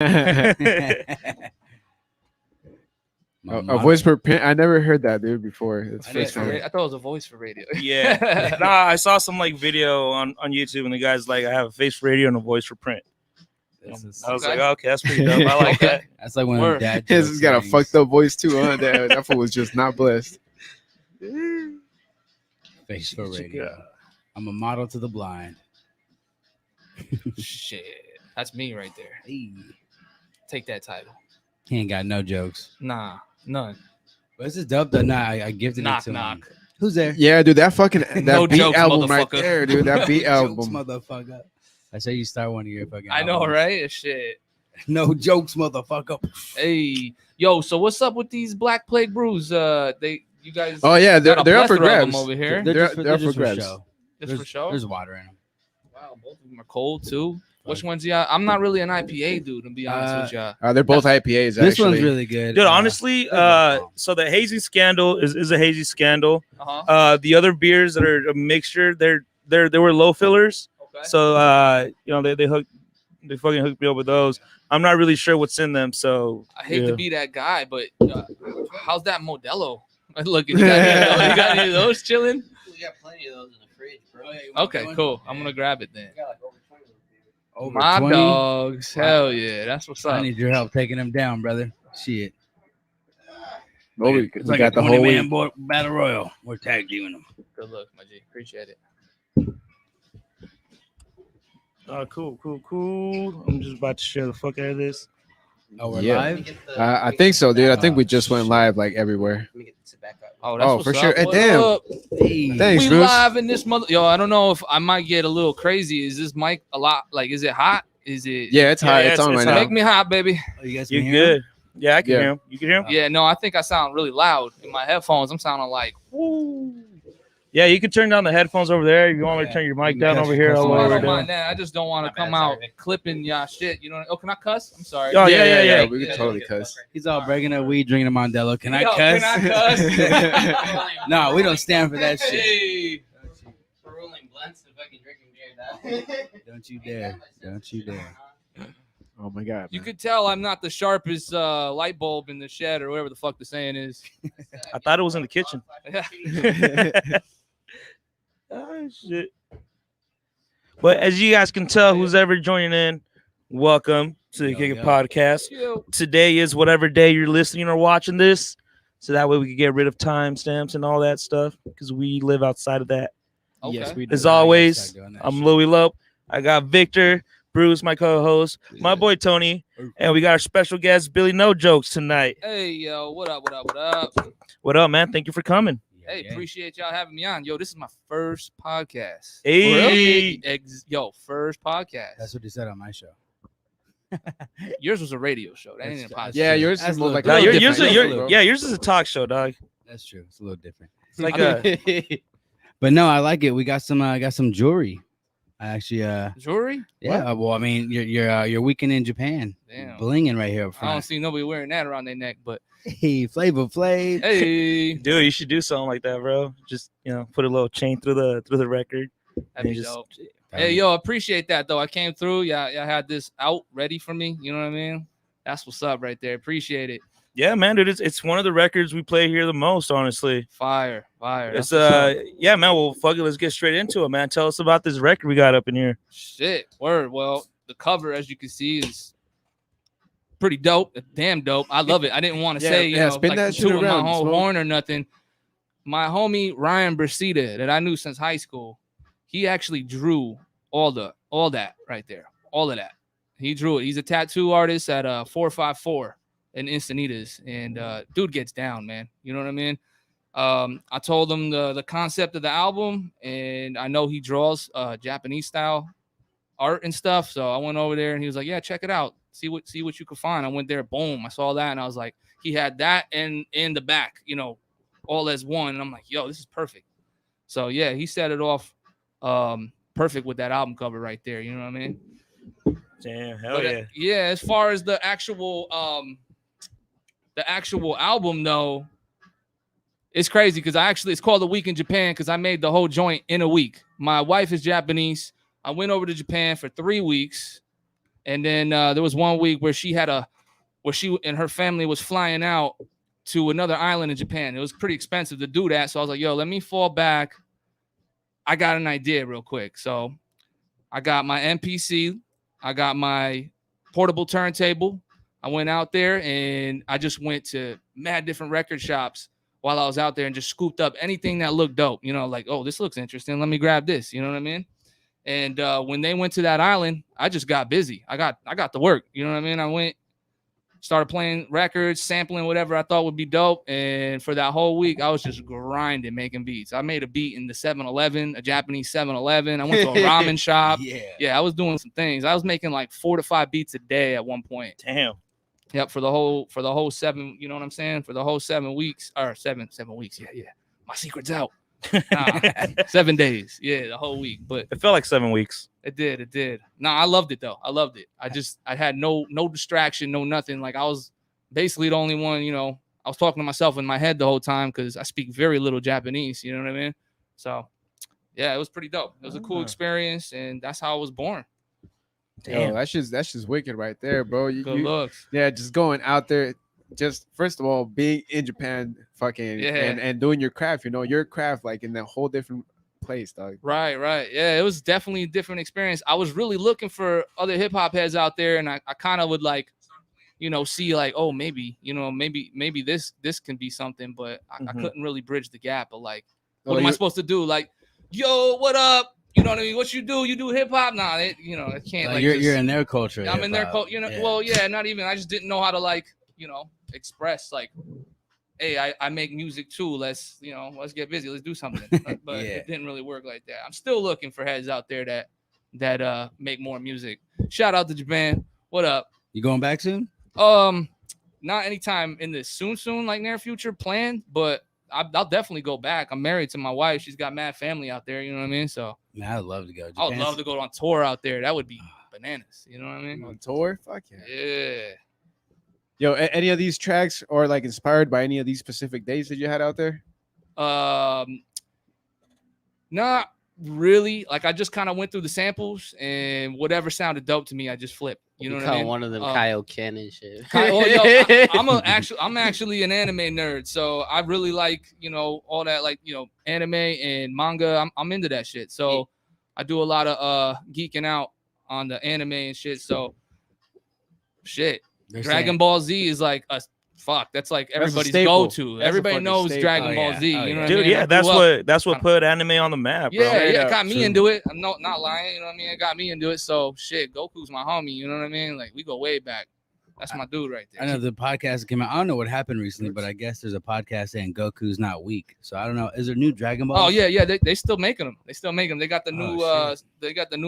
A voice for print. I never heard that, dude, before. It's first time. I thought it was a voice for radio. Yeah. Nah, I saw some like video on YouTube, and the guy's like, I have a face for radio and a voice for print. I was like, okay, that's pretty dope. I like that. That's like one of dad His has got a fucked up voice too, huh? That fool was just not blessed. Face for radio. I'm a model to the blind. Shit, that's me right there. Hey. Take that title. He ain't got no jokes. Nah, none. But this is dope though. Nah, I gifted it to him. Who's there? Yeah, dude, that fucking No beat jokes, album right motherfucker. there, dude. That beat Jokes, album. motherfucker. I say you start one of your fucking. I know, albums. right? Shit. No jokes, motherfucker. Hey, yo. So what's up with these Black Plague brews? You guys. Oh yeah, got a they're up for plethora of them grabs over here. They're up for grabs. show. Just for show. There's water in them. Wow, both of them are cold too. Which one's y'all? I'm not really an IPA dude, to be honest with y'all. They're both IPAs. This actually. one's really good, Dude. Honestly, so the hazy scandal is a hazy scandal. The other beers that are a mixture, they were low fillers. Okay. So they fucking hooked me up with those. I'm not really sure what's in them. So I hate to be that guy, but how's that Modelo? Look, you got any of those chilling? We got plenty of those in the fridge, bro. Okay, cool. I'm gonna grab it then. We got like over 20 of those beers. Over My 20? dogs, hell yeah, that's what's I up. need your help taking them down, brother. Shit. Oh, we It's got the whole 20-man week. battle royal. We're tag teaming them. Good luck, my G. Appreciate it. Cool. I'm just about to share the fuck out of this. Oh, we're Yeah. live? I think so, dude. I think we just went live like everywhere. Let me get this back up. Oh, that's Oh, what's for up. sure. Hey, What damn. up? Hey. Thanks, We Bruce. live in this mother. Yo, I don't know if I might get a little crazy. Is this mic a lot? Like, is it hot? Is it? Yeah, it's hot. Yeah, It's on it's right hot. Make now. me hot, baby. Oh, you guys You're can hear good. Yeah, I can Yeah. hear him. You can hear him? Yeah, no, I think I sound really loud in my headphones. I'm sounding like, woo. Yeah, you can turn down the headphones over there. If you want me to turn your mic You down can over cuss- here, cuss all Oh, the I way don't down. mind that. I just don't want to My bad, come out sorry. clipping y'all shit. You know? Oh, can I cuss? I'm sorry. Oh, yeah. We can totally cuss. He's all breaking a weed, drinking a Modelo. Can I Yo, cuss? Can I cuss? No, we don't stand for that shit. Hey. For rolling blunts to fucking drinking beer, dog. Don't you dare. Don't you dare. Oh my god. You man. could tell I'm not the sharpest light bulb in the shed or whatever the fuck the saying is. I thought it was in the kitchen. Oh, shit. But as you guys can tell, who's ever joining in, welcome to the Kick It Podcast. Yo. Today is whatever day you're listening or watching this, so that way we can get rid of timestamps and all that stuff because we live outside of that. Okay. Yes, we do. As I gotta always, start doing that I'm shit. Louie Lope. I got Victor, Bruce, my co-host, my boy Tony, and we got our special guest Billy NoJokes tonight. Hey, yo, what up, what up, what up? What up, man? Thank you for coming. Hey, appreciate y'all having me on. Yo, this is my first podcast. Hey. Yo, first podcast. That's what they said on my show. Yours was a radio show. That ain't a podcast. Yeah, yours That's is a more little like No, different. yours different. yours is a talk show, dog. That's true. It's a little different. It's like a But no, I like it. We got some jewelry. I actually Jewelry? yeah. Well, I mean, your weekend in Japan. Damn. Blinging right here up I don't front. see nobody wearing that around their neck, but Hey, Flavor Flav. hey, dude, you should do something like that, bro. Just put a little chain through the record. that'd be and just- dope. Hey, yo, appreciate that though. I came through. Y'all had this out ready for me. You know what I mean? That's what's up right there. Appreciate it. Yeah, man, dude, it's one of the records we play here the most, honestly. Fire. It's That's what's up. yeah, man. Well, fuck it, let's get straight into it, man. Tell us about this record we got up in here. Shit. Word. Well, the cover, as you can see, is pretty dope. Damn dope. I love it. I didn't want to Yeah, say, yeah, know, spin like that shit tooting my around, whole Smoke. horn or nothing. My homie Ryan Brasida, that I knew since high school, he actually drew all that right there. All of that. He drew it. He's a tattoo artist at 454 in Encinitas. And dude gets down, man. You know what I mean? I told him the concept of the album, and I know he draws Japanese style art and stuff. So I went over there and he was like, yeah, check it out. See what you can find. I went there, boom. I saw that and I was like, he had that and in the back, all as one. And I'm like, yo, this is perfect. So yeah, he set it off perfect with that album cover right there. You know what I mean? Damn, hell But, yeah. yeah, as far as the actual album though, it's crazy because it's called A Week in Japan because I made the whole joint in a week. My wife is Japanese. I went over to Japan for 3 weeks And then there was one week where she and her family was flying out to another island in Japan. It was pretty expensive to do that. So I was like, yo, let me fall back. I got an idea real quick. So I got my MPC. I got my portable turntable. I went out there and I just went to mad different record shops while I was out there and just scooped up anything that looked dope. You know, like, oh, this looks interesting. Let me grab this. You know what I mean? And when they went to that island, I just got busy. I got to work. You know what I mean? I went, started playing records, sampling whatever I thought would be dope. And for that whole week, I was just grinding, making beats. I made a beat in the 7-Eleven, a Japanese 7-Eleven. I went to a ramen shop. Yeah, I was doing some things. I was making like 4 to 5 beats a day at one point. Damn. Yep, for the whole 7, you know what I'm saying? For the whole 7 weeks, or 7 weeks. Yeah. My secret's out. Nah, 7 days. Yeah, the whole week. But it felt like 7 weeks. It did. Nah, I loved it though. I loved it. I had no distraction, no nothing. Like I was basically the only one, you know, I was talking to myself in my head the whole time because I speak very little Japanese, you know what I mean? So yeah, it was pretty dope. It was a cool experience, and that's how I was born. Damn, that's just wicked right there, bro. Good looks. Yeah, just going out there, just first of all, being in Japan, fucking, and doing your craft. You know, your craft like in a whole different place, dog. Right. Yeah, it was definitely a different experience. I was really looking for other hip hop heads out there, and I kind of would like, you know, see like, oh, maybe, you know, maybe this can be something, but I couldn't really bridge the gap of like, what am I supposed to do? Like, yo, what up? You know what I mean? What you do? You do hip hop? Nah, you know, it can't. Like you're in their culture. I'm in their culture. You know, well, yeah, not even. I just didn't know how to like, you know, express like, hey, I make music too. Let's get busy. Let's do something. But it didn't really work like that. I'm still looking for heads out there that make more music. Shout out to Japan. What up? You going back soon? Not anytime in the soon, like near future planned, but I'll definitely go back. I'm married to my wife. She's got mad family out there. You know what I mean? So man, I'd love to go. I would love to go on tour out there. That would be bananas. You know what I mean? On tour? Fuck yeah. Yeah. Yo, any of these tracks or like inspired by any of these specific days that you had out there? Not really. Like I just kind of went through the samples and whatever sounded dope to me, I just flipped. You know what I mean? One of them Kyle Cannon shit. I'm actually an anime nerd, so I really like, you know, all that, like, you know, anime and manga. I'm into that shit. So I do a lot of geeking out on the anime and shit. So shit. Dragon Ball Z is like a fuck. That's like everybody's go-to. Everybody knows Dragon Ball Z. You know what I mean? Yeah, that's what put anime on the map, bro. Yeah, it got me into it. I'm not lying. You know what I mean? It got me into it. So shit, Goku's my homie. You know what I mean? Like we go way back. That's my dude right there. I know the podcast came out. I don't know what happened recently, but I guess there's a podcast saying Goku's not weak. So I don't know. Is there new Dragon Ball? Oh yeah. They still making them. They got the new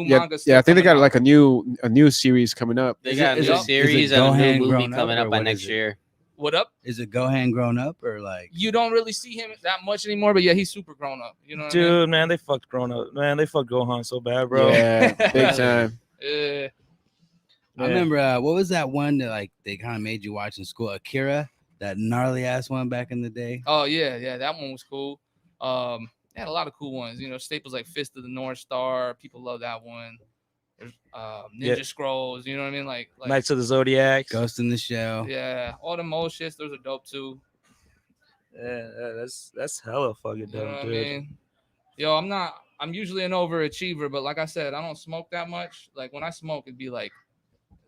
manga. Yeah, I think they got like a new series coming up. They got a new series and a new movie coming up by next year. What up? Is it Gohan grown up or like you don't really see him that much anymore? But yeah, he's super grown up. You know what dude, I mean? Man, they fucked grown up. Man, they fucked Gohan so bad, bro. Yeah, big time. Yeah. I remember what was that one that like they kind of made you watch in school? Akira, that gnarly ass one back in the day. Oh yeah, that one was cool. They had a lot of cool ones. You know, staples like Fist of the North Star. People love that one. There's Ninja Scrolls. You know what I mean? Like Knights of the Zodiac, Ghost in the Shell. Yeah, all them old shits. Those are dope too. Yeah, that's hella fucking dope, you know what dude. I mean? Yo, I'm usually an overachiever, but like I said, I don't smoke that much. Like when I smoke, it'd be like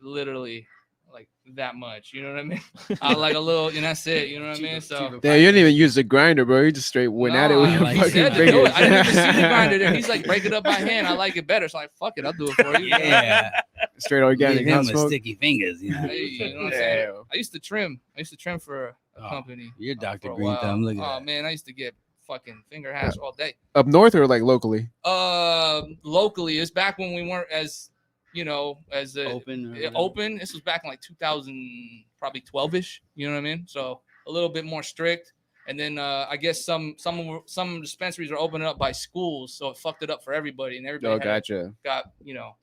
literally like that much. You know what I mean? I like a little, and that's it. You know what I mean? So yeah, you didn't even use the grinder, bro. You just straight went at it with your fucking fingers. I didn't even see the grinder there. He's like, break it up by hand. I like it better. So I'm like, fuck it, I'll do it for you. Yeah, straight organic. Him with sticky fingers. You know? Hey, you know what I'm saying? I used to trim for a company. You're Dr. Green Thumb. Look at that. Man, I used to get fucking finger hash all day. Up north or like locally? Locally. It's back when we weren't as, you know, as open. This was back in like 2000, probably 12ish. You know what I mean? So a little bit more strict. And then I guess some dispensaries are opening up by schools, so it fucked it up for everybody, and everybody got, you know,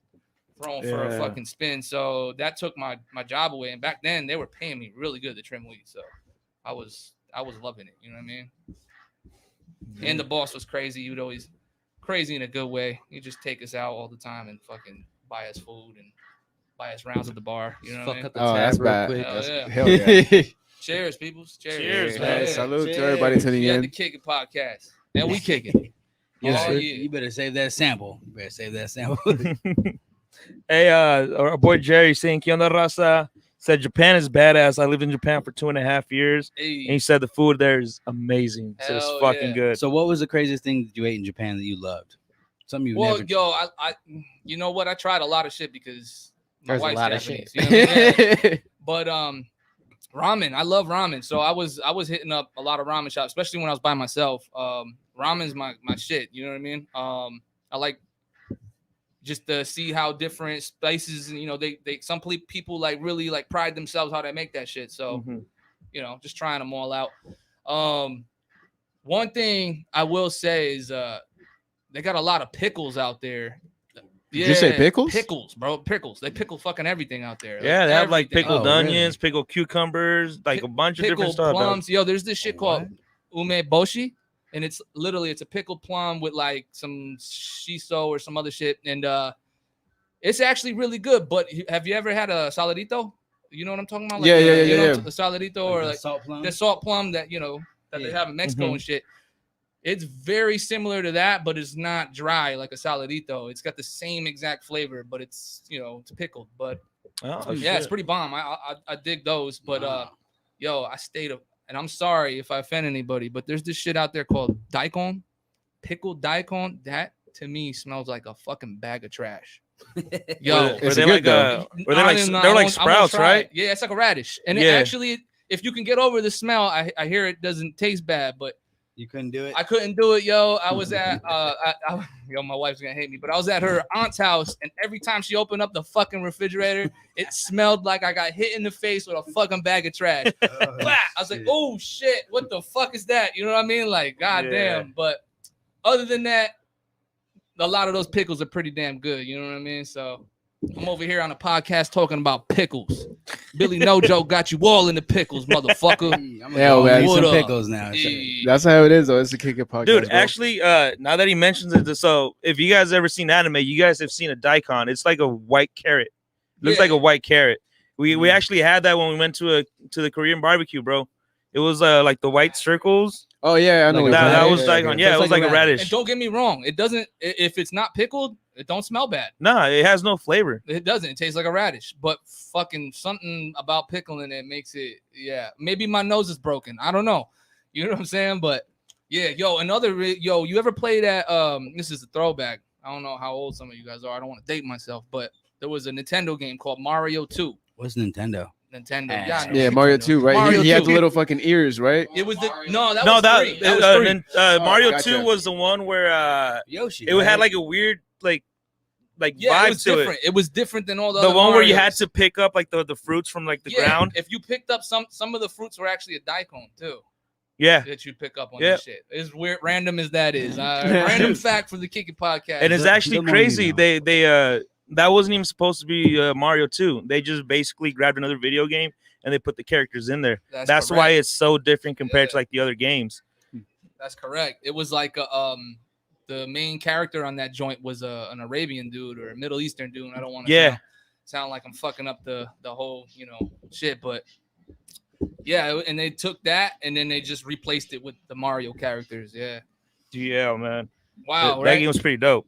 thrown for a fucking spin. So that took my job away. And back then they were paying me really good to trim weed, so I was loving it. You know what I mean? And the boss was crazy. He would always crazy in a good way. He'd just take us out all the time and fucking buy us food, and buy us rounds at the bar. You know what I mean? Fuck up the Oh, tab that's real bad. quick. Hell yeah. Hell yeah. Cheers, peoples. Cheers, Hey, man. salute to Cheers. everybody tuning We had the in. Kick It podcast, and we kick it. You better save that sample. You better save that sample. Hey, our boy Jerry saying, "Que onda, raza?" Said Japan is badass. I lived in Japan for 2.5 years, and he Hey, said the food there is amazing. So it's Hell fucking yeah. good. So, what was the craziest thing that you ate in Japan that you loved? Something you well, never. yo, I, you know what? I tried a lot of shit because my There's a wife's lot of Japanese. shit. You know what I mean? But ramen, I love ramen. So I was hitting up a lot of ramen shops, especially when I was by myself. Ramen's my shit. You know what I mean? I like just to see how different spices, and you know, they some people like really like pride themselves how they make that shit. So Mhm. you know, just trying them all out. One thing I will say is they got a lot of pickles out there. Did you say pickles? Pickles, bro. Pickles. They pickle fucking everything out there. Yeah, they have like everything. pickled Oh, really? onions, pickled cucumbers, like a bunch of different Pickled stuff. dog. plums. Yo, there's this shit called What? umeboshi, and it's a pickled plum with like some shiso or some other shit, and it's actually really good. But have you ever had a saladito? You know what I'm talking about? Like Yeah, you know, yeah. a saladito or the like salt plum. the salt plum that you know that they Yeah. have in Mexico Mhm. and shit. It's very similar to that, but it's not dry like a saladito. It's got the same exact flavor, but it's it's pickled. But Oh, yeah, it's shit. pretty bomb. I dig those. But Wow. yo, I stayed up, and I'm sorry if I offend anybody, but there's this shit out there called daikon, pickled daikon. That to me smells like a fucking bag of trash. Yo, It's they good, like though. were they like they're like sprouts, right? Yeah, it's like a radish, and Yeah. it actually, if you can get over the smell, I hear it doesn't taste bad, but You couldn't do it. I couldn't do it, yo. I was at yo, my wife's gonna hate me, but I was at her aunt's house, and every time she opened up the fucking refrigerator, it smelled like I got hit in the face with a fucking bag of trash. Blah! I was like, oh shit, what the fuck is that? You know what I mean? Like, goddamn. Yeah. But other than that, a lot of those pickles are pretty damn good. You know what I mean? So I'm over here on a podcast talking about pickles. Billy No Joke got you all in the pickles, motherfucker. I'm Yeah, gonna man. eat What some up? pickles now. Hey. That's how it is, though. It's a Kick It podcast, Dude, bro. actually, now that he mentions it, so if you guys ever seen anime, you guys have seen a daikon. It's like a white carrot. Looks Yeah. like a white carrot. We actually had that when we went to the Korean barbecue, bro. It was like the white circles. Oh yeah, I know. Like what a you're That saying. was daikon. Yeah, So it it's was like like a a radish. radish. And don't get me wrong, it doesn't. If it's not pickled, it don't smell bad. Nah, it has no flavor. It doesn't. It tastes like a radish. But fucking something about pickling it makes it. Yeah, maybe my nose is broken. I don't know. You know what I'm saying? But yeah, yo, yo, you ever played that? This is a throwback. I don't know how old some of you guys are. I don't want to date myself, but there was a Nintendo game called Mario 2. What's Nintendo? Nintendo. Ah, Yeah, I know Yeah, Nintendo. Mario 2, right? Mario He had 2. the little fucking ears, right? It was the Mario. no, that No, was that, three. That was three. Mario gotcha. 2 was the one where Yoshi. it had like a weird like Yeah, vibe it was to different. It was different than all the The other one where you had Marios. to pick up like the fruits from like the Yeah, ground. If you picked up some of the fruits were actually a daikon too. Yeah. That you pick up on Yeah. this shit. As weird, random as that is. Random fact for the Kick It podcast. And it's The- actually the more you crazy. know. They that wasn't even supposed to be Mario 2. They just basically grabbed another video game and they put the characters in there. That's correct. why it's so different compared Yeah. to like the other games. That's correct. It was like the main character on that joint was an Arabian dude or a Middle Eastern dude. I don't want to Yeah. sound like I'm fucking up the whole shit, but yeah, and they took that and then they just replaced it with the Mario characters. Yeah. Yeah, man. Wow. that Right. game was pretty dope.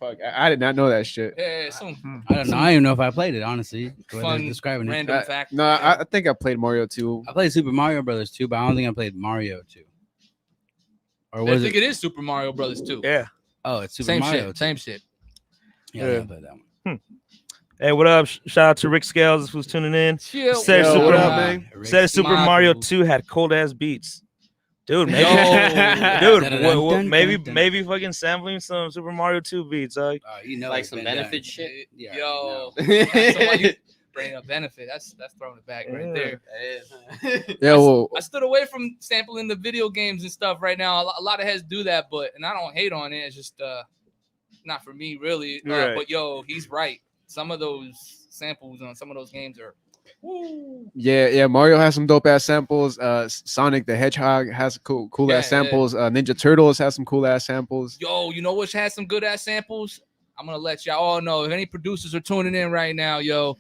Fuck, I did not know that shit. Yeah. Some I don't know. I don't even know if I played it, honestly. The way they're fun describing it. random fact. No, I think I played Mario 2. I played Super Mario Brothers 2, but I don't think I played Mario 2. Or I was think it? it is Super Mario Brothers too. Yeah. Oh, it's Super Same Mario. shit. 2. Same shit. Yeah, I didn't play that one. Hey, what up? Shout out to Rick Scales who's tuning in. Chill. Said Yo, Super what up, man? Said Super Smile. Mario 2 had cold ass beats. Dude, maybe Yo. maybe fucking sampling some Super Mario 2 beats. Like it's some been benefit done. shit. Yeah, Yo. no. So why you bring up benefit? That's throwing it back right there. Yeah, well, I stood away from sampling the video games and stuff right now. A lot of heads do that, and I don't hate on it. It's just not for me really. Right. But yo, he's right. Some of those samples on some of those games are. Woo. yeah. Mario has some dope ass samples. Sonic the Hedgehog has cool Yeah, ass samples. Ninja Turtles has some cool ass samples. Yo, you know which has some good ass samples? I'm gonna let y'all all know. If any producers are tuning in right now, yo,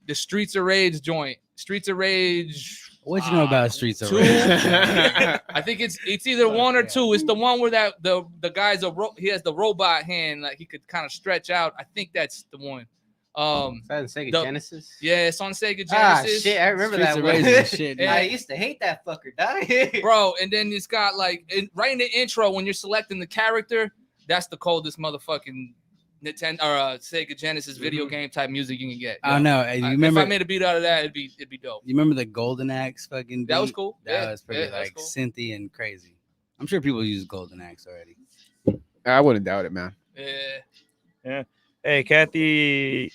the Streets of Rage joint. Streets of Rage. What you know about Streets of 2? Rage? I think it's either 1 or 2. It's the one where that the guy's he has the robot hand, like he could kind of stretch out. I think that's the one. Is that in Sega Genesis? Yeah, it's on Sega Genesis. Ah, shit, I remember Streets that of one. Rage shit, I used to hate that fucker, dog. Bro, and then it's got like right in the intro when you're selecting the character, that's the coldest motherfucking Nintendo or Sega Genesis video game type music you can get. I know. You remember? If I made a beat out of that, it'd be dope. You remember the Golden Axe fucking beat? That was cool. That was pretty that was cool. synthy and crazy. I'm sure people use Golden Axe already. I wouldn't doubt it, man. Yeah. Hey, Kathy.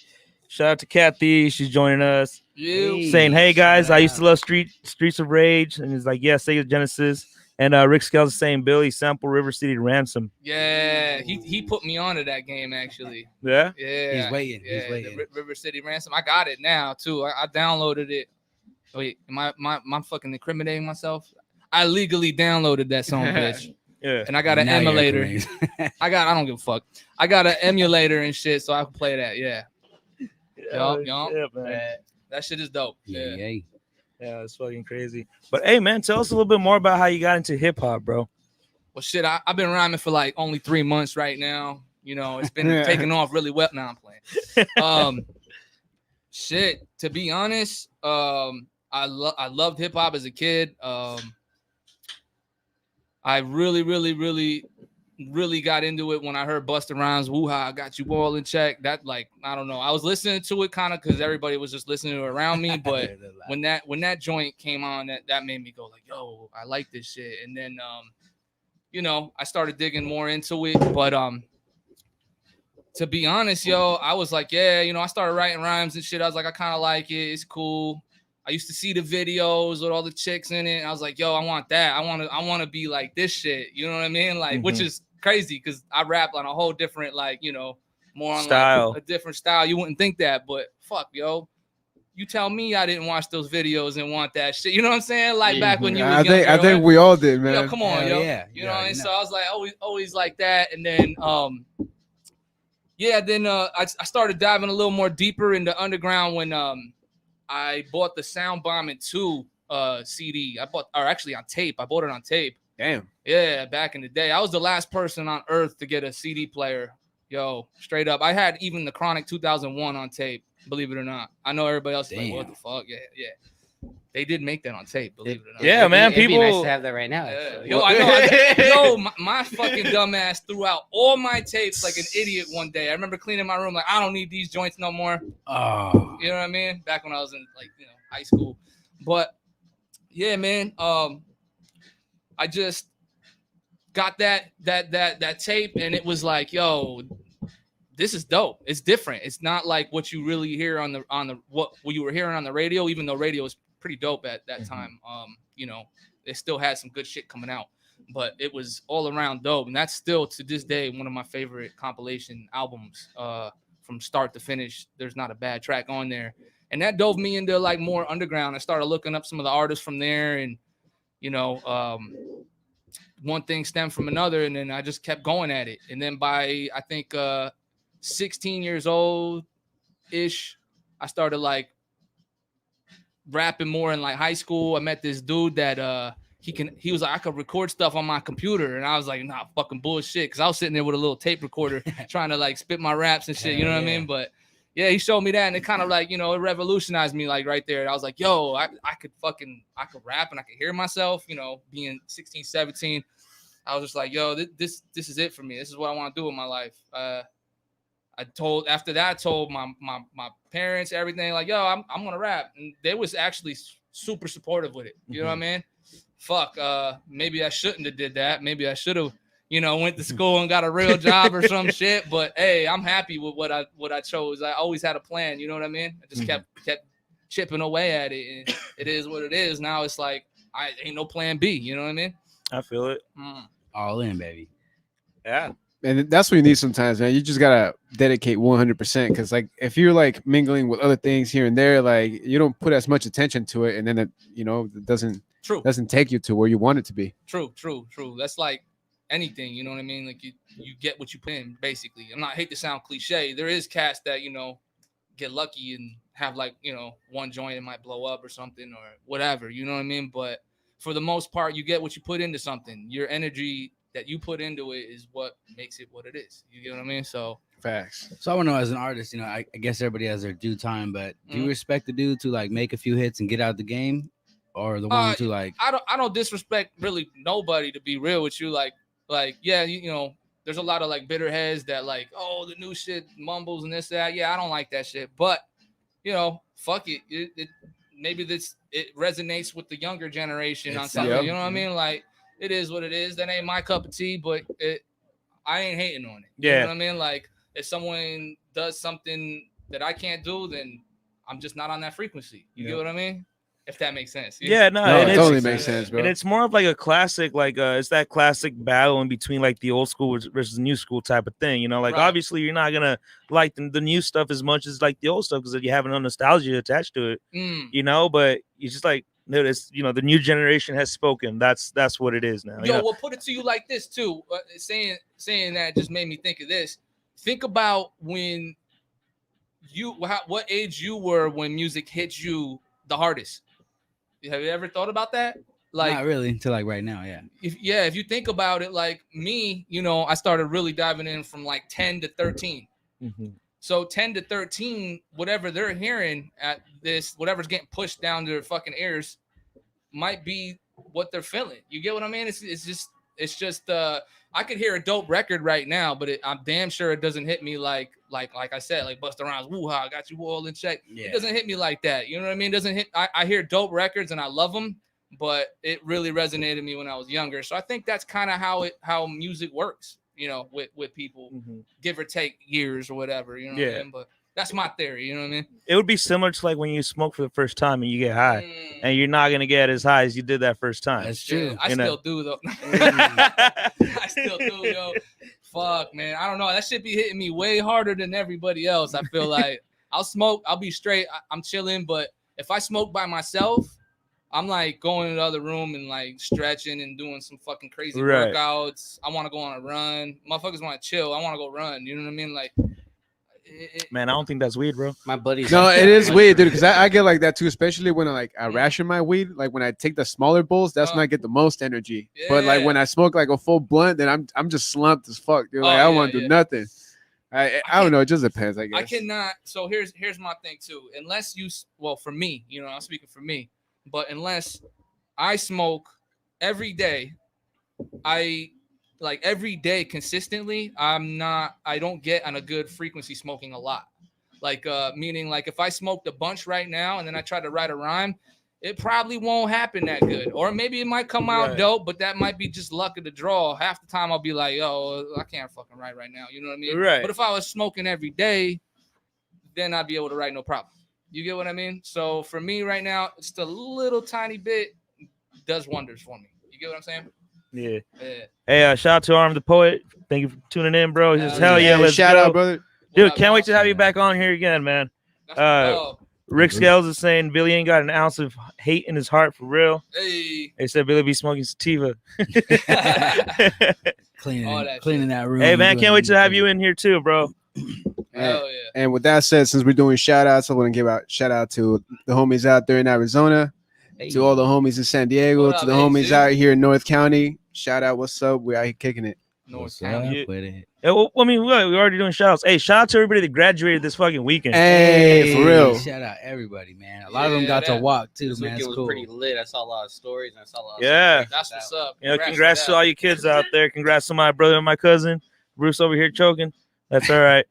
Shout out to Kathy. She's joining us. You Saying, hey guys, I used to love Streets of Rage. And he's like, yeah, Sega Genesis. And Rick Scales saying Billy sample River City Ransom. Yeah, he put me onto that game actually. Yeah? Yeah. He's waiting. Yeah, He's waiting. the River City Ransom. I got it now too. I downloaded it. Wait, am I fucking incriminating myself? I legally downloaded that song, bitch. Yeah. And I got an Now you're emulator. incriminating. I don't give a fuck. I got an emulator and shit, so I can play that. Yeah. Yup. Yeah, man. That shit is dope. Yeah. Yeah, it's fucking crazy. But hey, man, tell us a little bit more about how you got into hip hop, bro. Well, shit, I've been rhyming for like only 3 months right now. You know, it's been taking off really well. Now I'm playing. Shit, to be honest, I loved hip hop as a kid. I really got into it when I heard Busta Rhymes, "Woo-ha, I got you all in check." That, like, I don't know. I was listening to it kind of because everybody was just listening to it around me. But when that joint came on, that made me go like, "Yo, I like this shit." And then, you know, I started digging more into it. But to be honest, yo, I was like, yeah, you know, I started writing rhymes and shit. I was like, I kind of like it. It's cool. I used to see the videos with all the chicks in it. I was like, yo, I want that. I want to be like this shit. You know what I mean? Like, which is crazy because I rap on a whole different, like, you know, more on style. like a different style. You wouldn't think that, but fuck, yo. You tell me I didn't watch those videos and want that shit. You know what I'm saying? Like back when you was younger, I think we all did, man. Yo, come on, yo. Yeah. You know what I mean? So I was like, always like that. And then I started diving a little more deeper into underground when I bought the Sound Bombing 2 CD. On tape. I bought it on tape. Damn. Yeah, back in the day. I was the last person on earth to get a CD player. Yo, straight up. I had even the Chronic 2001 on tape, believe it or not. I know everybody else is like, what the fuck? Yeah. They did make that on tape, believe it or not. Yeah, man. It'd People be nice to have that right now. Yeah. Yo, I know. My fucking dumbass threw out all my tapes like an idiot one day. I remember cleaning my room like, I don't need these joints no more. Oh. You know what I mean? Back when I was in, like, you know, high school. But yeah, man. I just got that tape, and it was like, yo, this is dope. It's different. It's not like what you really hear on the what you were hearing on the radio, even though radio was pretty dope at that time. You know, it still had some good shit coming out, but it was all around dope. And that's still to this day one of my favorite compilation albums. From start to finish, there's not a bad track on there. And that dove me into like more underground. I started looking up some of the artists from there, and you know, one thing stemmed from another, and then I just kept going at it. And then by I think 16 years old ish, I started like rapping more in like high school. I met this dude that he was like, I could record stuff on my computer, and I was like, nah, fucking bullshit, because I was sitting there with a little tape recorder trying to like spit my raps and shit. You know what I mean? But yeah, he showed me that, and it kind of like, you know, it revolutionized me like right there. And I was like, yo, I could rap and I could hear myself, you know, being 16, 17. I was just like, yo, this is it for me. This is what I want to do with my life. I told my parents everything, like, yo, I'm gonna rap, and they was actually super supportive with it. You know what I mean? Fuck, maybe I shouldn't have did that. Maybe I should have, you know, went to school and got a real job or some shit. But hey, I'm happy with what I chose. I always had a plan. You know what I mean? I just kept chipping away at it, and it is what it is. Now it's like I ain't no plan B. You know what I mean? I feel it. All in, baby. Yeah. And that's what you need sometimes, man. You just gotta dedicate 100%, because like if you're like mingling with other things here and there, like you don't put as much attention to it, and then it, you know, it doesn't take you to where you want it to be. True. That's like anything, you know what I mean? Like you get what you put in, basically. I hate to sound cliche. There is cats that, get lucky and have like, one joint it might blow up or something or whatever, you know what I mean? But for the most part, you get what you put into something. Your energy that you put into it is what makes it what it is. You get what I mean? So facts. So I want to know, as an artist, I guess everybody has their due time, but do you respect the dude to like make a few hits and get out the game, or the one to like? I don't disrespect really nobody, to be real with you. Like yeah, there's a lot of like bitter heads that like, oh, the new shit mumbles and this that. Yeah, I don't like that shit, but fuck it. It maybe it resonates with the younger generation on something. You know what I mean? Like, it is what it is. That ain't my cup of tea, but I ain't hating on it. You know what I mean? Like, if someone does something that I can't do, then I'm just not on that frequency. You get what I mean? If that makes sense. Yeah, no, it totally makes sense, bro. And it's more of like a classic, like it's that classic battle in between like the old school versus new school type of thing. Like obviously you're not gonna like the new stuff as much as like the old stuff because you have no nostalgia attached to it. But you just like notice, the new generation has spoken. That's what it is now. We'll put it to you like this too. Saying that just made me think of this. Think about when what age you were when music hit you the hardest. Have you ever thought about that? Like, not really until like right now. Yeah. If you think about it, like me, I started really diving in from like 10 to 13. So 10 to 13, whatever they're hearing at this, whatever's getting pushed down their fucking ears, might be what they're feeling. You get what I mean? It's just I could hear a dope record right now, but I'm damn sure it doesn't hit me like I said, like Busta Rhymes, woo-ha, got you all in check. Yeah. It doesn't hit me like that. You know what I mean? It doesn't hit. I hear dope records and I love them, but it really resonated with me when I was younger. So I think that's kind of how music works, with people, give or take years or whatever. You know what I mean? But that's my theory. You know what I mean? It would be similar to like when you smoke for the first time and you get high, and you're not gonna get as high as you did that first time. That's true. Yeah, I still do though. I still do, yo. Fuck, man. I don't know. That shit be hitting me way harder than everybody else. I feel like I'll smoke. I'll be straight. I'm chilling. But if I smoke by myself, I'm like going in the other room and like stretching and doing some fucking crazy workouts. I want to go on a run. Motherfuckers want to chill. I want to go run. You know what I mean? Like, man, I don't think that's weed, bro. My buddies. No, it is weird, dude. Because I get like that too, especially when I ration my weed. Like when I take the smaller bowls, that's when I get the most energy. Yeah. But like when I smoke like a full blunt, then I'm just slumped as fuck, dude. Like I don't want to do nothing. I don't know. It just depends, I guess. I cannot. So here's my thing too. Unless for me, I'm speaking for me. But unless I smoke every day, every day consistently, I don't get on a good frequency smoking a lot. Like, meaning like if I smoked a bunch right now and then I try to write a rhyme, it probably won't happen that good. Or maybe it might come out dope, but that might be just luck of the draw. Half the time I'll be like, yo, I can't fucking write right now. You know what I mean? Right. But if I was smoking every day, then I'd be able to write no problem. You get what I mean? So for me right now, just a little tiny bit does wonders for me. You get what I'm saying? Yeah. Hey, shout out to Arm the Poet. Thank you for tuning in, bro. Just hell yeah, let's shout go. out, brother. Dude, can't wait to have you back on here again, man. Rick Scales is saying Billy ain't got an ounce of hate in his heart for real. Hey. They said Billy be smoking sativa. Cleaning that room. Hey, man, can't wait to have you in here too, bro. Hell yeah. And with that said, since we're doing shout outs, I want to give a shout out to the homies out there in Arizona, to all the homies in San Diego, to the homies out here in North County. Shout out, what's up? We out here kicking it. North County. Yeah, well, I mean, we're already doing shout outs. Hey, shout out to everybody that graduated this fucking weekend. Hey, for real. Shout out everybody, man. A lot of them got to walk too, man. It was cool. pretty lit. I saw a lot of stories and I saw a lot of that's what's up. Congrats to all you kids out there. Congrats to my brother and my cousin. Bruce over here choking. That's all right.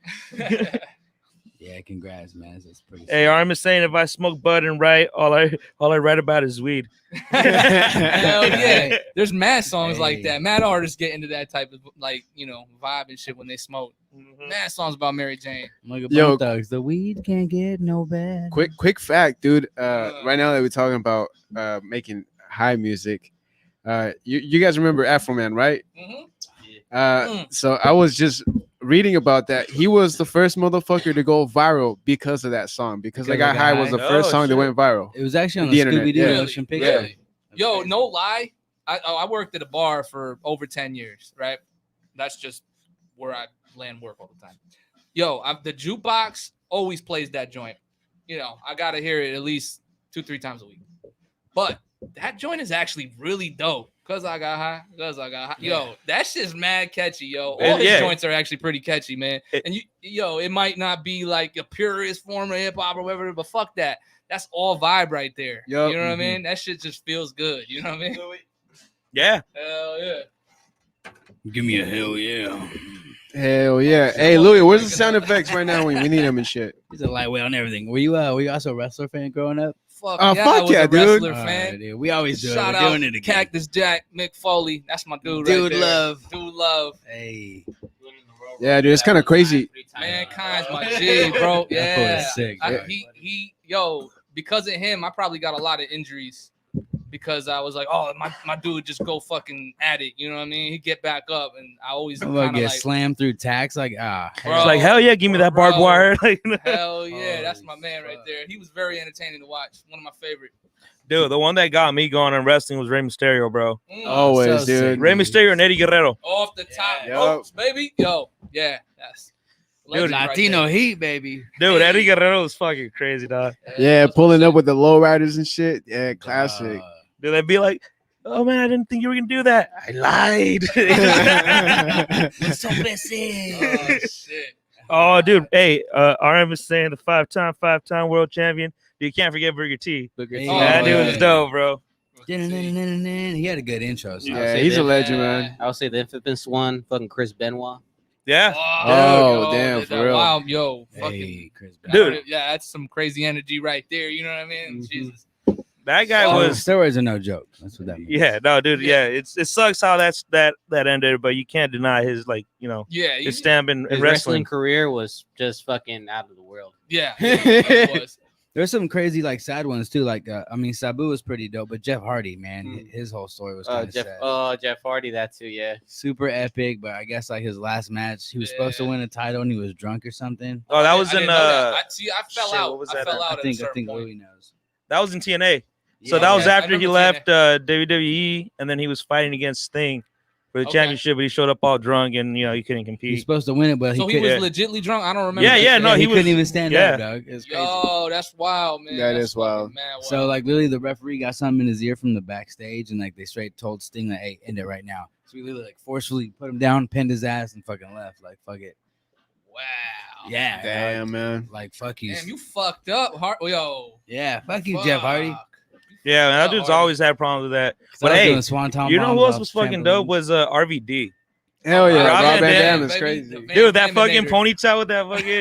Yeah, congrats, man. That's pretty. Hey, Arm is saying if I smoke bud and write, all I write about is weed. Hell yeah. There's mad songs like that. Mad artists get into that type of vibe and shit when they smoke. Mad songs about Mary Jane. Yo, thugs, the weed can't get no bad. Quick fact, dude. Right now that we're talking about making high music, you guys remember Afro Man, right? So I was just reading about that. He was the first motherfucker to go viral because of that song. Because I Got High was the first song that went viral. It was actually on the Scooby-Doo motion picture. Yo, no lie. I worked at a bar for over 10 years, right? That's just where I land work all the time. Yo, the jukebox always plays that joint. You know, I gotta hear it at least 2-3 times a week. But that joint is actually really dope. Cause I got high. Yo, that shit's mad catchy, yo. All his joints are actually pretty catchy, man. And it might not be like a purest form of hip hop or whatever, but fuck that. That's all vibe right there. Yep. You know what I mean? That shit just feels good. You know what I mean? Yeah. Hell yeah. Give me a hell yeah. Hell yeah. Hey, Louis, where's the sound effects right now? We need them and shit. He's a lightweight on everything. Were you also a wrestler fan growing up? Fuck Oh, yeah, fuck I was yeah, a dude. wrestler fan. Dude, we always do Shout it. We're out doing it again. Cactus Jack, Mick Foley. That's my dude, Dude right there. love. Dude love. Hey, Yeah, dude, it's kind of crazy. Mankind's my G, bro. that fool Yeah. is sick. Yo, because of him, I probably got a lot of injuries because I was like, oh, my dude just go fucking at it. You know what I mean? He'd get back up, and I always I'm kind gonna of get like, slammed through tacks like Bro. It's like, hell yeah, give me that barbed Bro. wire. Like, hell yeah, Holy that's my man right there. He was very entertaining to watch. One of my favorite. dude, the one that got me going on wrestling was Rey Mysterio, bro. Always, so dude. sick. Rey Mysterio and Eddie Guerrero. Off the top Yeah. ropes, baby. Yo, yeah, that's legend right Latino there. heat, baby. Dude, Eddie Guerrero was fucking crazy, dog. Yeah, that's pulling what's up with the lowriders and shit. Yeah, classic. Dude, they'd be like, oh man, I didn't think you were gonna do that. I lied. So busy. Oh shit. Oh, dude. Hey, RM is saying the five-time world champion. You can't forget Booker T. Hey, Oh, that dude yeah. was dope, bro. He had a good intro. So. Yeah, he's a legend, man. I would say the infamous one, fucking Chris Benoit. Yeah. Oh, damn, that- for that real. Wow, yo, fucking Hey, Chris. Dude. yeah, that's some crazy energy right there. You know what I mean? Mhm. Jesus. That guy Oh, was. Steroids are no joke. That's what that means. Yeah, no, dude. Yeah, it sucks how that ended, but you can't deny his Yeah, his stamp in His wrestling. wrestling career was just fucking out of the world. yeah, it was. There's some crazy sad ones too. Sabu was pretty dope, but Jeff Hardy, man, Mm. his whole story was kind of Jeff, sad. Jeff Hardy, that too, yeah. Super epic, but I guess his last match, he was supposed to Yeah. win a title and he was drunk or something. Oh, that I was didn't in know that. I fell shit, out. what was I that fell at? out I at a think certain point. Louis knows. that was in TNA. So Yeah, that was yeah. I after he remember left WWE, and then he was fighting against Sting for the Okay. championship, but he showed up all drunk, and he couldn't He was compete. supposed to win it, but So he he was couldn't. legitly drunk. I don't remember. Yeah, that yeah, shit. no, he he couldn't was- even stand yeah. up, dog. It's crazy. Yo, that's wild, man. That That's is wild. fucking mad So literally the referee got something in his ear from the backstage, and they straight told Sting hey, end it right now. So we literally forcefully put him down, pinned his ass, and fucking left. Like fuck it. wow. Yeah. Damn, man. Like fuck you. Damn, you fucked up, yo. Yeah, fuck you, Jeff Hardy. Fuck. Yeah, man, that Fuck dude's Hardy. always had problems with that. 'Cause But I was hey, doing swanton you know who bombs else off was fucking dope was RVD. Hell yeah, Rob Rob Van Van Dam, Dam is baby. crazy. The Van Dude, that fucking Daminator. ponytail with that fucking You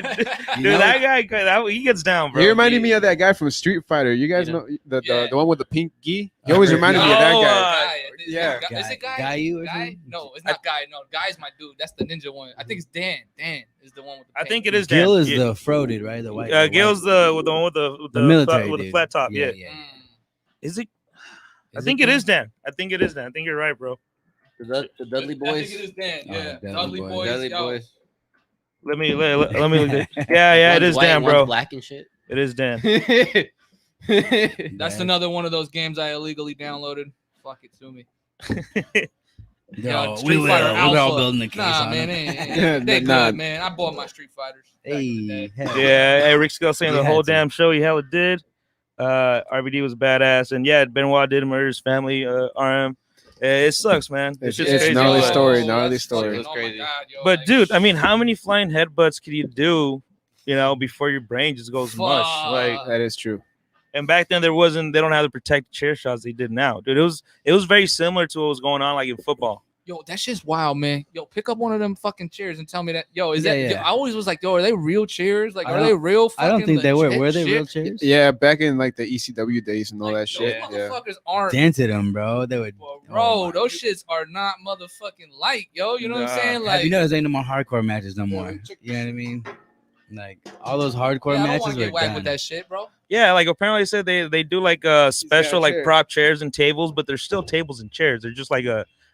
dude, know- that guy, he gets down, bro. He reminded me of that guy from Street Fighter. You guys You know know. the one with the pink gi? He always heard- reminded me of that No, guy. Guy. Yeah. Is it Guy? Guy you or Guy? something? No, it's not Guy. No, Guy's my dude. That's the ninja one. I think it's Dan. Dan is the one with the I pink. think it is Gil Dan. is Yeah. the froated, right? The white. Gil's the one with the the military with the dude. flat top. Yeah. Mm. Is it? I Is think it it is Dan. I think it is Dan. I think you're right, bro. The Dudley I Boys. think it is Dan. Oh, Yeah, Dudley Dudley Boys. Boys. Dudley yo. Boys. Let me look at yeah, it One's is white, Dan, one's bro. black and shit. It is Dan. That's another one of those games I illegally downloaded. Fuck it to me. No, Street we will. Fighter We're all Alpha. building a case Nah, on man, it. they Nah. good, man. I bought my Street Fighters. back in the Hey, day. hell Yeah, hey, Rick Scale saying You the had whole to. damn show he hella did. RVD was badass, and yeah, Benoit did murder his family. RM, it sucks, man. It's just It's crazy. gnarly but- story, Yo, gnarly that's story. fucking- oh my Crazy. God, yo, But like, dude, I mean, how many flying headbutts can you do? Before your brain just goes mush. Like, Fuck. That is true. and back then they don't have the protected chair shots they did now, dude. It was very similar to what was going on like in football. Yo, that's just wild, man. Yo, pick up one of them fucking chairs and tell me that. Yo, is Yeah, that? yeah. Yo, I always was like, yo, are they real chairs? Like, I are don't- they real? Fucking I don't think they were. legit Were they real shit? chairs? Yeah, back in like the ECW days and all Like, that those shit. Yeah. motherfuckers aren't. Dented them, bro. They would. Bro, Oh my those shits are not motherfucking light, yo. You know what Nah. I'm saying? Have Like, you noticed ain't no more hardcore matches no more? check You know what I mean? Like all those hardcore yeah, I don't matches want to were get whacked done. with that shit, bro. Yeah, like apparently they said they do like special like chair. prop chairs and tables, but they're still tables and chairs. They're just like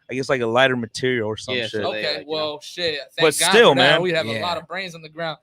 I guess like a lighter material or some Yeah, shit. so they, Okay, like, you well, shit. Thank But God still, for that. man. We'd have a Yeah. lot of brains on the ground.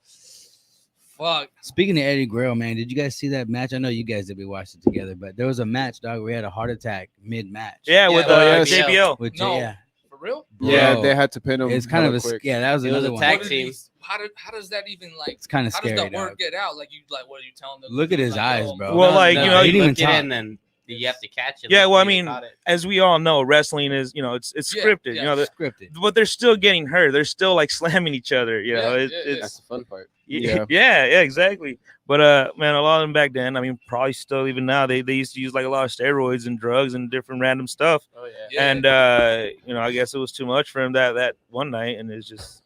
Fuck. Speaking of Eddie Guerrero, man, did you guys see that match? I know you guys did. We watched it together, but there was a match, dog. Where we had a heart attack mid-match. Yeah, with yes. JBL. With No. yeah, For real? Yeah, Bro, they had to pin him. it's kind of hella a quick. yeah. That was It was another a one. tag What did team. these- how does that even like? It's kind of How does scary, that word dog. get out? Like you like what are you telling them? Look at his Like, eyes, oh, bro. Well, like, no, you know, he you didn't look even it talk. in and you have to catch it. Yeah, like well, I they mean, caught it. as we all know, wrestling is, you know, it's Yeah, scripted. yeah. You know, Scripted. but they're still getting hurt. They're still like slamming each other. You know, Yeah, it's That's the fun part. yeah, Yeah. yeah, exactly. But man, a lot of them back then, I mean, probably still even now, they used to use like a lot of steroids and drugs and different random stuff. Oh yeah. Yeah. And you know, I guess it was too much for him that one night, and it's just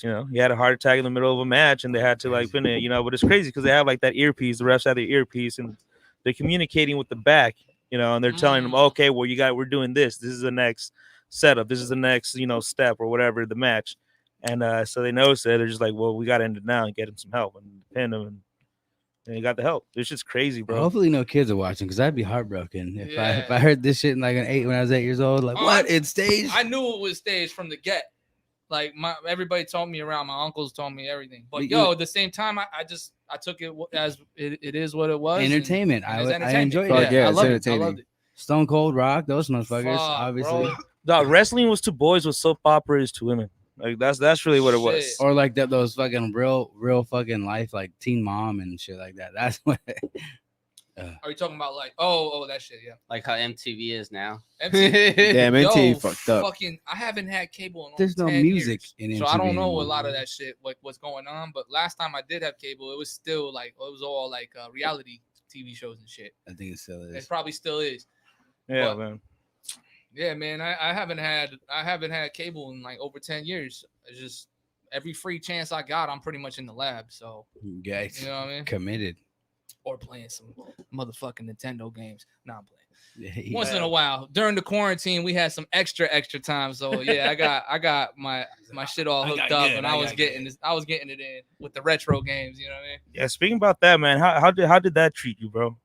you know, he had a heart attack in the middle of a match, and they had to like pin it. You know, but it's crazy because they have like that earpiece. The refs have the earpiece, and they're communicating with the back. You know, and they're telling them, okay, well, we're doing this. This is the next setup. This is the next, you know, step or whatever the match. And so they noticed it. They're just like, well, we got to end it now and get him some help and pin him. And he got the help. It's just crazy, bro. Hopefully, no kids are watching because I'd be heartbroken if Yeah. I heard this shit in like when I was 8 years old. Like, Oh, what? It's staged. I knew it was staged from the get. Like everybody told me around. My uncles told me everything. But But yo, at the same time, I took it as it is what it was. and- Entertainment. and I it's I enjoyed Fuck it. yeah, I it's loved it. I entertaining. loved it. Stone Cold Rock, those motherfuckers, Fuck, obviously. bro. Dog, wrestling was to boys what soap opera is to women. Like that's really what it was. Shit. Or like those fucking real fucking life, like Teen Mom and shit like that. That's what. Are you talking about like that shit? Yeah. Like how MTV is now. MTV, Damn, yo, MTV fucked up. Fucking, I haven't had cable in There's over no 10 music years, in so I don't MTV know anymore. a lot of that shit, like what's going on. But last time I did have cable, it was still like it was all like reality TV shows and shit. I think it still It is. probably still is. Yeah, But- man. Yeah, man, I haven't had cable in like over 10 years. It's just every free chance I got, I'm pretty much in the lab. So Guys, you know what I mean? committed. Or playing some motherfucking Nintendo games. Nah, I'm playing. Yeah. Once in a while. During the quarantine, we had some extra time. So yeah, I got my shit all I hooked got up, good, and I I was got getting good. this. I was getting it in with the retro games. You know what I mean? Yeah, speaking about that, man, how did that treat you, bro?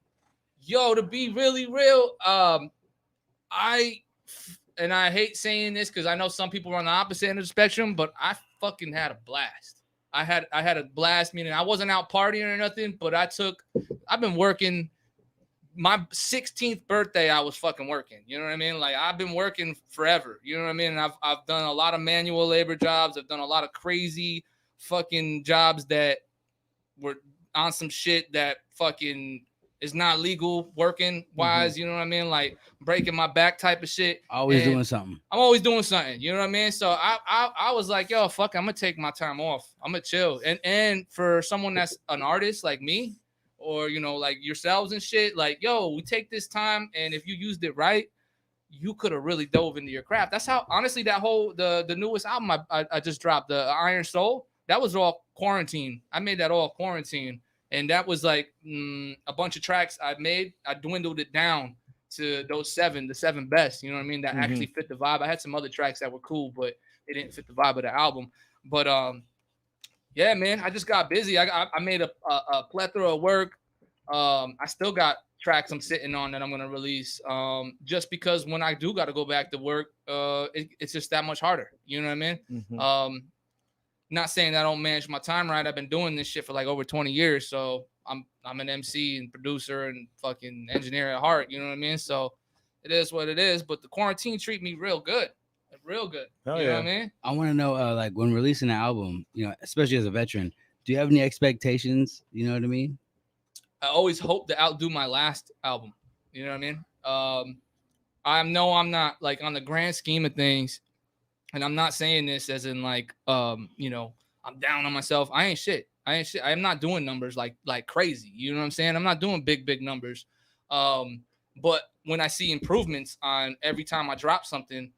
Yo, to be really real, I hate saying this because I know some people are on the opposite end of the spectrum, but I fucking had a blast. I had a blast, meaning I wasn't out partying or nothing, but I've been working. My 16th birthday, I was fucking working. You know what I mean? Like I've been working forever. You know what I mean? And I've done a lot of manual labor jobs. I've done a lot of crazy fucking jobs that were on some shit that fucking is not legal working wise. You know what I mean? Like breaking my back type of shit. Always And doing something. I'm always doing something. You know what I mean? So I was like, yo, fuck, I'm gonna take my time off. I'm gonna chill. And for someone that's an artist like me, or you know, like yourselves and shit, like, yo, we take this time, and if you used it right, you could have really dove into your craft. That's how honestly that whole the newest album I just dropped, the Iron Soul, that was all quarantine. I made that all quarantine. And that was like a bunch of tracks I made. I dwindled it down to the seven best. You know what I mean? That actually fit the vibe. I had some other tracks that were cool, but they didn't fit the vibe of the album. But yeah, man, I just got busy. I made a plethora of work. I still got tracks I'm sitting on that I'm gonna release. Just because when I do got to go back to work, it's just that much harder. You know what I mean? Not saying I don't manage my time right. I've been doing this shit for like over 20 years. So I'm an MC and producer and fucking engineer at heart. You know what I mean? So it is what it is. But the quarantine treat me real good. Real good. Hell you know yeah. what I mean? I want to know, like, when releasing an album, you know, especially as a veteran, do you have any expectations? You know what I mean? I always hope to outdo my last album. You know what I mean? I know I'm not like on the grand scheme of things. And I'm not saying this as in like, you know, I'm down on myself. I ain't shit. I'm not doing numbers like crazy. You know what I'm saying? I'm not doing big numbers. But when I see improvements on every time I drop something,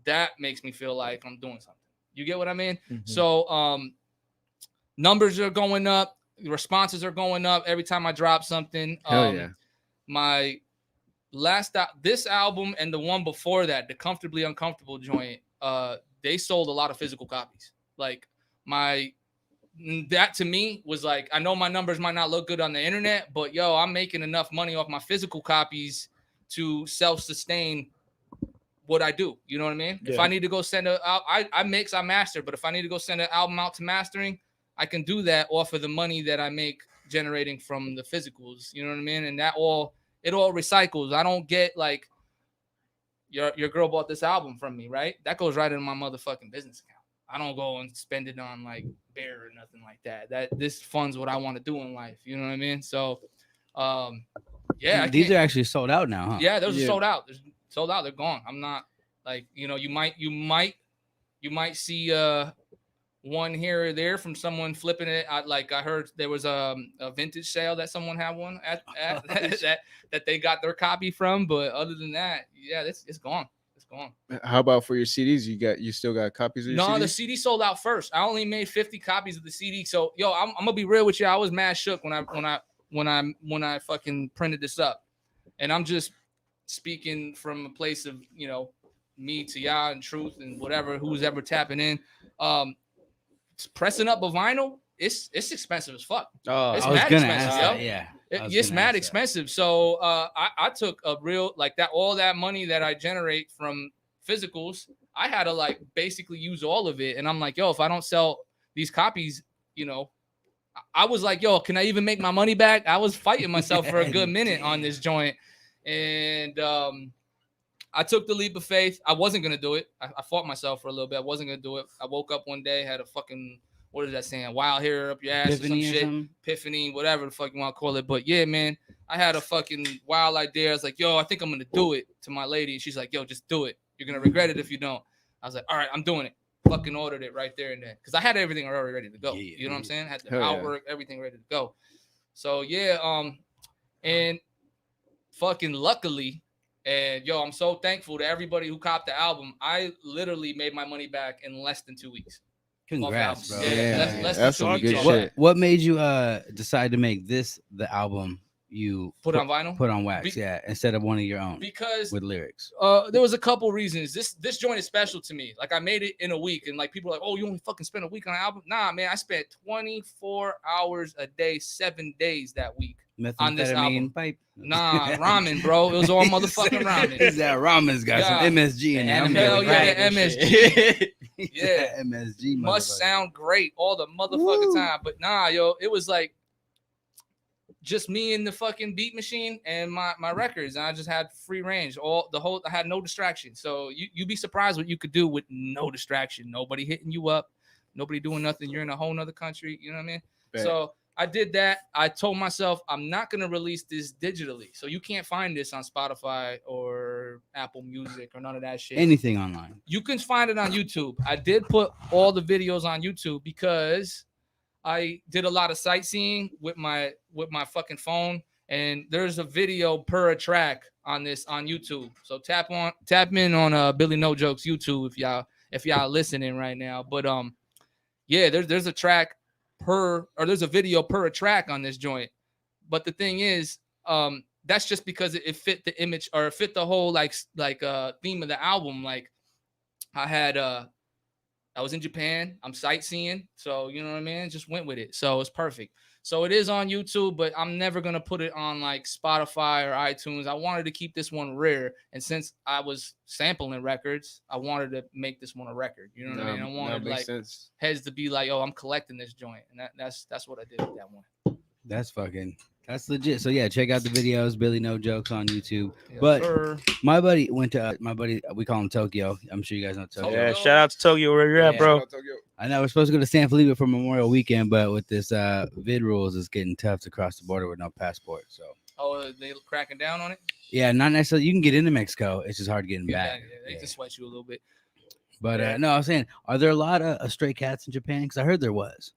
that makes me feel like I'm doing something. You get what I mean? So numbers are going up. Responses are going up every time I drop something. Hell yeah. My this album and the one before that, the Comfortably Uncomfortable joint, they sold a lot of physical copies. Like that to me was like, I know my numbers might not look good on the internet, but yo, I'm making enough money off my physical copies to self-sustain what I do. You know what I mean? Yeah. If I need to go send I mix, I master, but if I need to go send an album out to mastering, I can do that off of the money that I make generating from the physicals. You know what I mean? And it all recycles. I don't get like your girl bought this album from me, right? That goes right into my motherfucking business account. I don't go and spend it on like beer or nothing like that. This funds what I want to do in life. You know what I mean? So, yeah, These are actually sold out now, huh? yeah, those are Yeah. sold out. They're sold out. They're gone. I'm not like, you know, you might see one here or there from someone flipping it. I heard there was a vintage sale that someone had one at that they got their copy from. But other than that, yeah, it's gone. It's gone. How about for your CDs? You still got copies of your No, CDs? the CD sold out first. I only made 50 copies of the CD. So yo, I'm gonna be real with you. I was mad shook when I fucking printed this up, and I'm just speaking from a place of, you know, me to y'all and truth and whatever who's ever tapping in. Pressing up a vinyl, it's expensive as fuck. Oh, It's I was mad gonna expensive, ask yo. that. Yeah, It's mad expensive. So I took a real like that all that money that I generate from physicals, I had to like basically use all of it. And I'm like, yo, if I don't sell these copies, you know, I was like, yo, can I even make my money back? I was fighting myself for a good minute on this joint. And I took the leap of faith. I wasn't gonna do it. I fought myself for a little bit. I wasn't gonna do it. I woke up one day, had a fucking, what is that saying? Wild hair up your ass Epiphany or some shit. something? Epiphany, whatever the fuck you want to call it. But yeah, man, I had a fucking wild idea. I was like, yo, I think I'm gonna do it to my lady. And she's like, yo, just do it. You're gonna regret it if you don't. I was like, all right, I'm doing it. Fucking ordered it right there and then. Because I had everything already ready to go. Yeah, you know what I'm saying? Had the Hell yeah. outwork, everything ready to go. So yeah, and fucking luckily, and yo, I'm so thankful to everybody who copped the album. I literally made my money back in less than 2 weeks. Congrats, Off bro. the album. Yeah, less that's than some 2 good weeks. shit. What made you decide to make this the album you Put on vinyl? put on wax, Be- yeah, instead of one of your own Because with lyrics? there was a couple reasons. This joint is special to me. Like I made it in a week, and like people are like, oh, you only fucking spent a week on an album? Nah, man, I spent 24 hours a day, 7 days that week. On this album. Methamphetamine pipe. Nah, ramen, bro. It was all motherfucking ramen. Is that ramen's got Yeah. some MSG in Anime it? Hell with yeah, dragon MSG. Yeah, Yeah. MSG Must motherfucker. sound great all the motherfucking Woo. time. But nah, yo, it was like just me and the fucking beat machine and my records. And I just had free range. I had no distraction. So you'd be surprised what you could do with no distraction. Nobody hitting you up, nobody doing nothing. You're in a whole nother country. You know what I mean? Bet. So I did that. I told myself I'm not gonna release this digitally. So you can't find this on Spotify or Apple Music or none of that shit. Anything online. You can find it on YouTube. I did put all the videos on YouTube because I did a lot of sightseeing with my fucking phone, and there's a video per a track on this on YouTube. So tap in on Billy NoJokes YouTube if y'all listening right now. But yeah, there's a track there's a video per a track on this joint. But the thing is, that's just because it fit the image or it fit the whole like theme of the album. Like I was in Japan. I'm sightseeing. So, you know what I mean? Just went with it. So it's perfect. So it is on YouTube, but I'm never going to put it on like Spotify or iTunes. I wanted to keep this one rare. And since I was sampling records, I wanted to make this one a record. You know what I mean? I wanted makes like sense. heads to be like, oh, I'm collecting this joint. And that's what I did with that one. That's legit. So yeah, check out the videos. Billy No Jokes on YouTube. Yes, But sir. my buddy went to we call him Tokyo. I'm sure you guys know Tokyo. Yeah, shout out to Tokyo where you're at, Yeah. bro. I know we're supposed to go to San Felipe for Memorial Weekend, but with this vid rules, it's getting tough to cross the border with no passport. So Oh, they cracking down on it? yeah, not necessarily. You can get into Mexico. It's just hard getting back. They Yeah. can sweat you a little bit. But Yeah. no, I was saying, are there a lot of stray cats in Japan? Because I heard there was.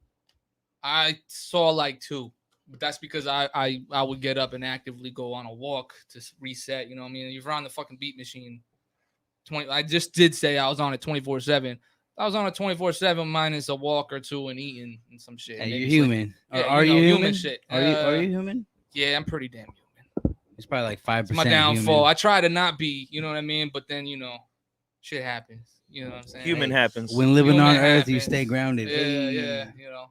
I saw like 2. That's because I would get up and actively go on a walk to reset. You know what I mean? You're on the fucking beat machine. I just did say I was on it 24/7. I was on it 24/7 minus a walk or 2 and eating and some shit. Hey, And you're maybe sleep. human. Yeah, are you you know, human? human shit. Are you human? Yeah, I'm pretty damn human. It's probably like 5%. It's my downfall. Human. I try to not be, you know what I mean? But then, you know, shit happens. You know what I'm saying? Human Hey, happens. When living Human on Earth, you happens. stay grounded. Yeah, Hey. yeah, you know.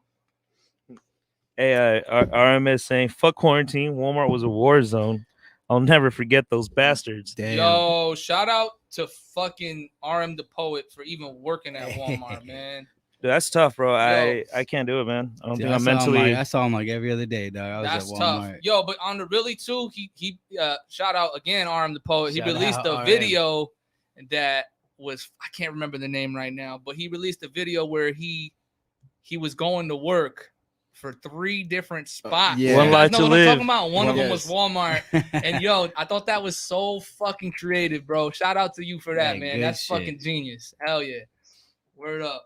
Hey, RMS saying, fuck quarantine. Walmart was a war zone. I'll never forget those bastards. Damn. Yo, shout out to fucking RM the Poet for even working at Walmart, man. Dude, that's tough, bro. Yo. I can't do it, man. I don't Dude, think I'm I saw him, mentally. I saw him like every other day, dog. I was That's at tough. Walmart. Yo, but on the really too, he shout out again, RM the Poet. He Shout released out, a RM. video that was, I can't remember the name right now, but he released a video where he was going to work for 3 different spots. yeah. You One guys life know to what live. I'm talking about? One of them was Yes. Walmart. And yo, I thought that was so fucking creative, bro. Shout out to you for that, Hey, man. good That's shit. fucking genius. Hell yeah. Word up.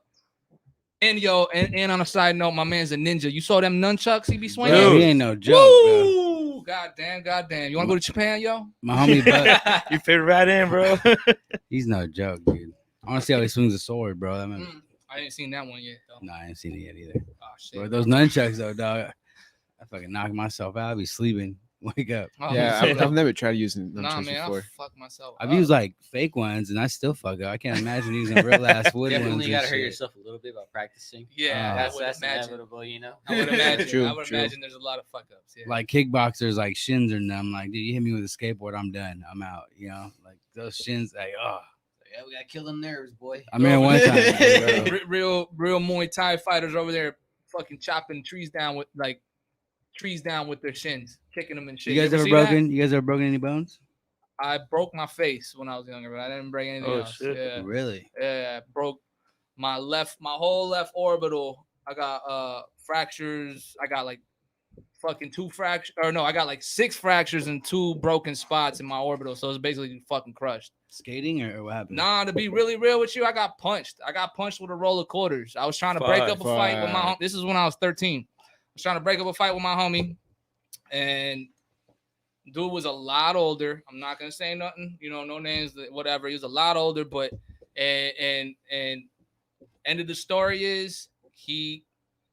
And yo, and on a side note, my man's a ninja. You saw them nunchucks he be swinging? Bro, Dude. he ain't no joke, bro. Woo! God damn. You want to go to Japan, yo? My homie Buck, You fit right in, bro. he's no joke, dude. I want to see how he swings a sword, bro. I mean, I didn't seen that one yet, though. no, I ain't seen it yet either. Oh, shit. Bro, those nunchucks, though, dog. I fucking knock myself out. I'll be sleeping. Wake up. Oh, Yeah, shit. I've never tried using Nah, nunchucks man, I'll before. fuck myself I've up. used like fake ones and I still fuck up. I can't imagine using real ass wood ones. Definitely and gotta hurt shit. yourself a little bit by practicing. Yeah, That's- I would That's imagine. inevitable, you know. I would imagine. True, I would true. imagine there's a lot of fuck ups. Yeah. Like kickboxers, like shins are numb. Like, dude, you hit me with a skateboard, I'm done. I'm out. You know, like those shins, like, oh. Yeah, we gotta kill them nerves, boy. I mean, one time, bro. real Muay Thai fighters over there, fucking chopping trees down with their shins, kicking them and shit. You guys ever see that? broken? You guys ever broken any bones? I broke my face when I was younger, but I didn't break anything Oh, else. shit. Yeah. Really? Yeah, I broke my whole left orbital. I got fractures. I got like fucking 2 fractures, or no, I got like 6 fractures and 2 broken spots in my orbital. So it's basically fucking crushed. Skating or what happened? Nah, to be really real with you, I got punched. I got punched with a roll of quarters. I was trying to break up a fight with my Fuck. This is when I was 13. I was trying to break up a fight with my homie, and dude was a lot older. I'm not gonna say nothing, no names, whatever. He was a lot older, but and end of the story is he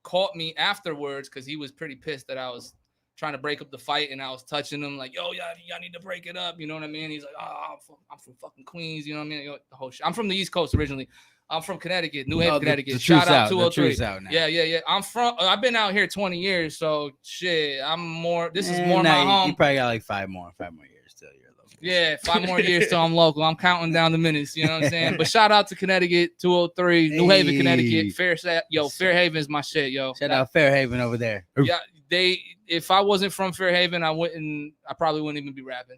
caught me afterwards because he was pretty pissed that I was trying to break up the fight and I was touching him like, yo, y'all need to break it up. You know what I mean? He's like, oh, I'm from fucking Queens. You know what I mean? The whole shit. I'm from the East Coast originally. I'm from Connecticut, New Haven, Connecticut. The Shout truth's out The 203. truth's out now. Yeah. I've been out here 20 years, so shit. I'm more. This is Eh, more nah, my you home. probably got like 5 more years till you're local. Yeah, 5 more years till I'm local. I'm counting down the minutes. You know what I'm saying? But shout out to Connecticut, 203, New Haven, Hey. Connecticut. Fairhaven is my shit, yo. Shout out Fairhaven over there. Yeah, if I wasn't from Fairhaven, I probably wouldn't even be rapping.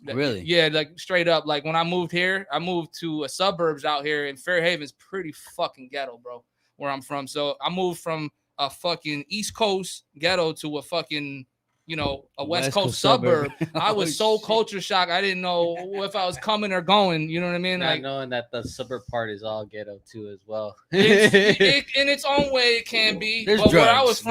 Really? Yeah, like straight up. Like when I moved here, I moved to a suburbs out here, and Fairhaven's pretty fucking ghetto, bro, where I'm from. So I moved from a fucking East Coast ghetto to a fucking, a West Coast suburb. I was so culture shocked. I didn't know if I was coming or going. You know what I mean? Not Like knowing that the suburb part is all ghetto too as well. in its own way, it can be. There's but where I drugs,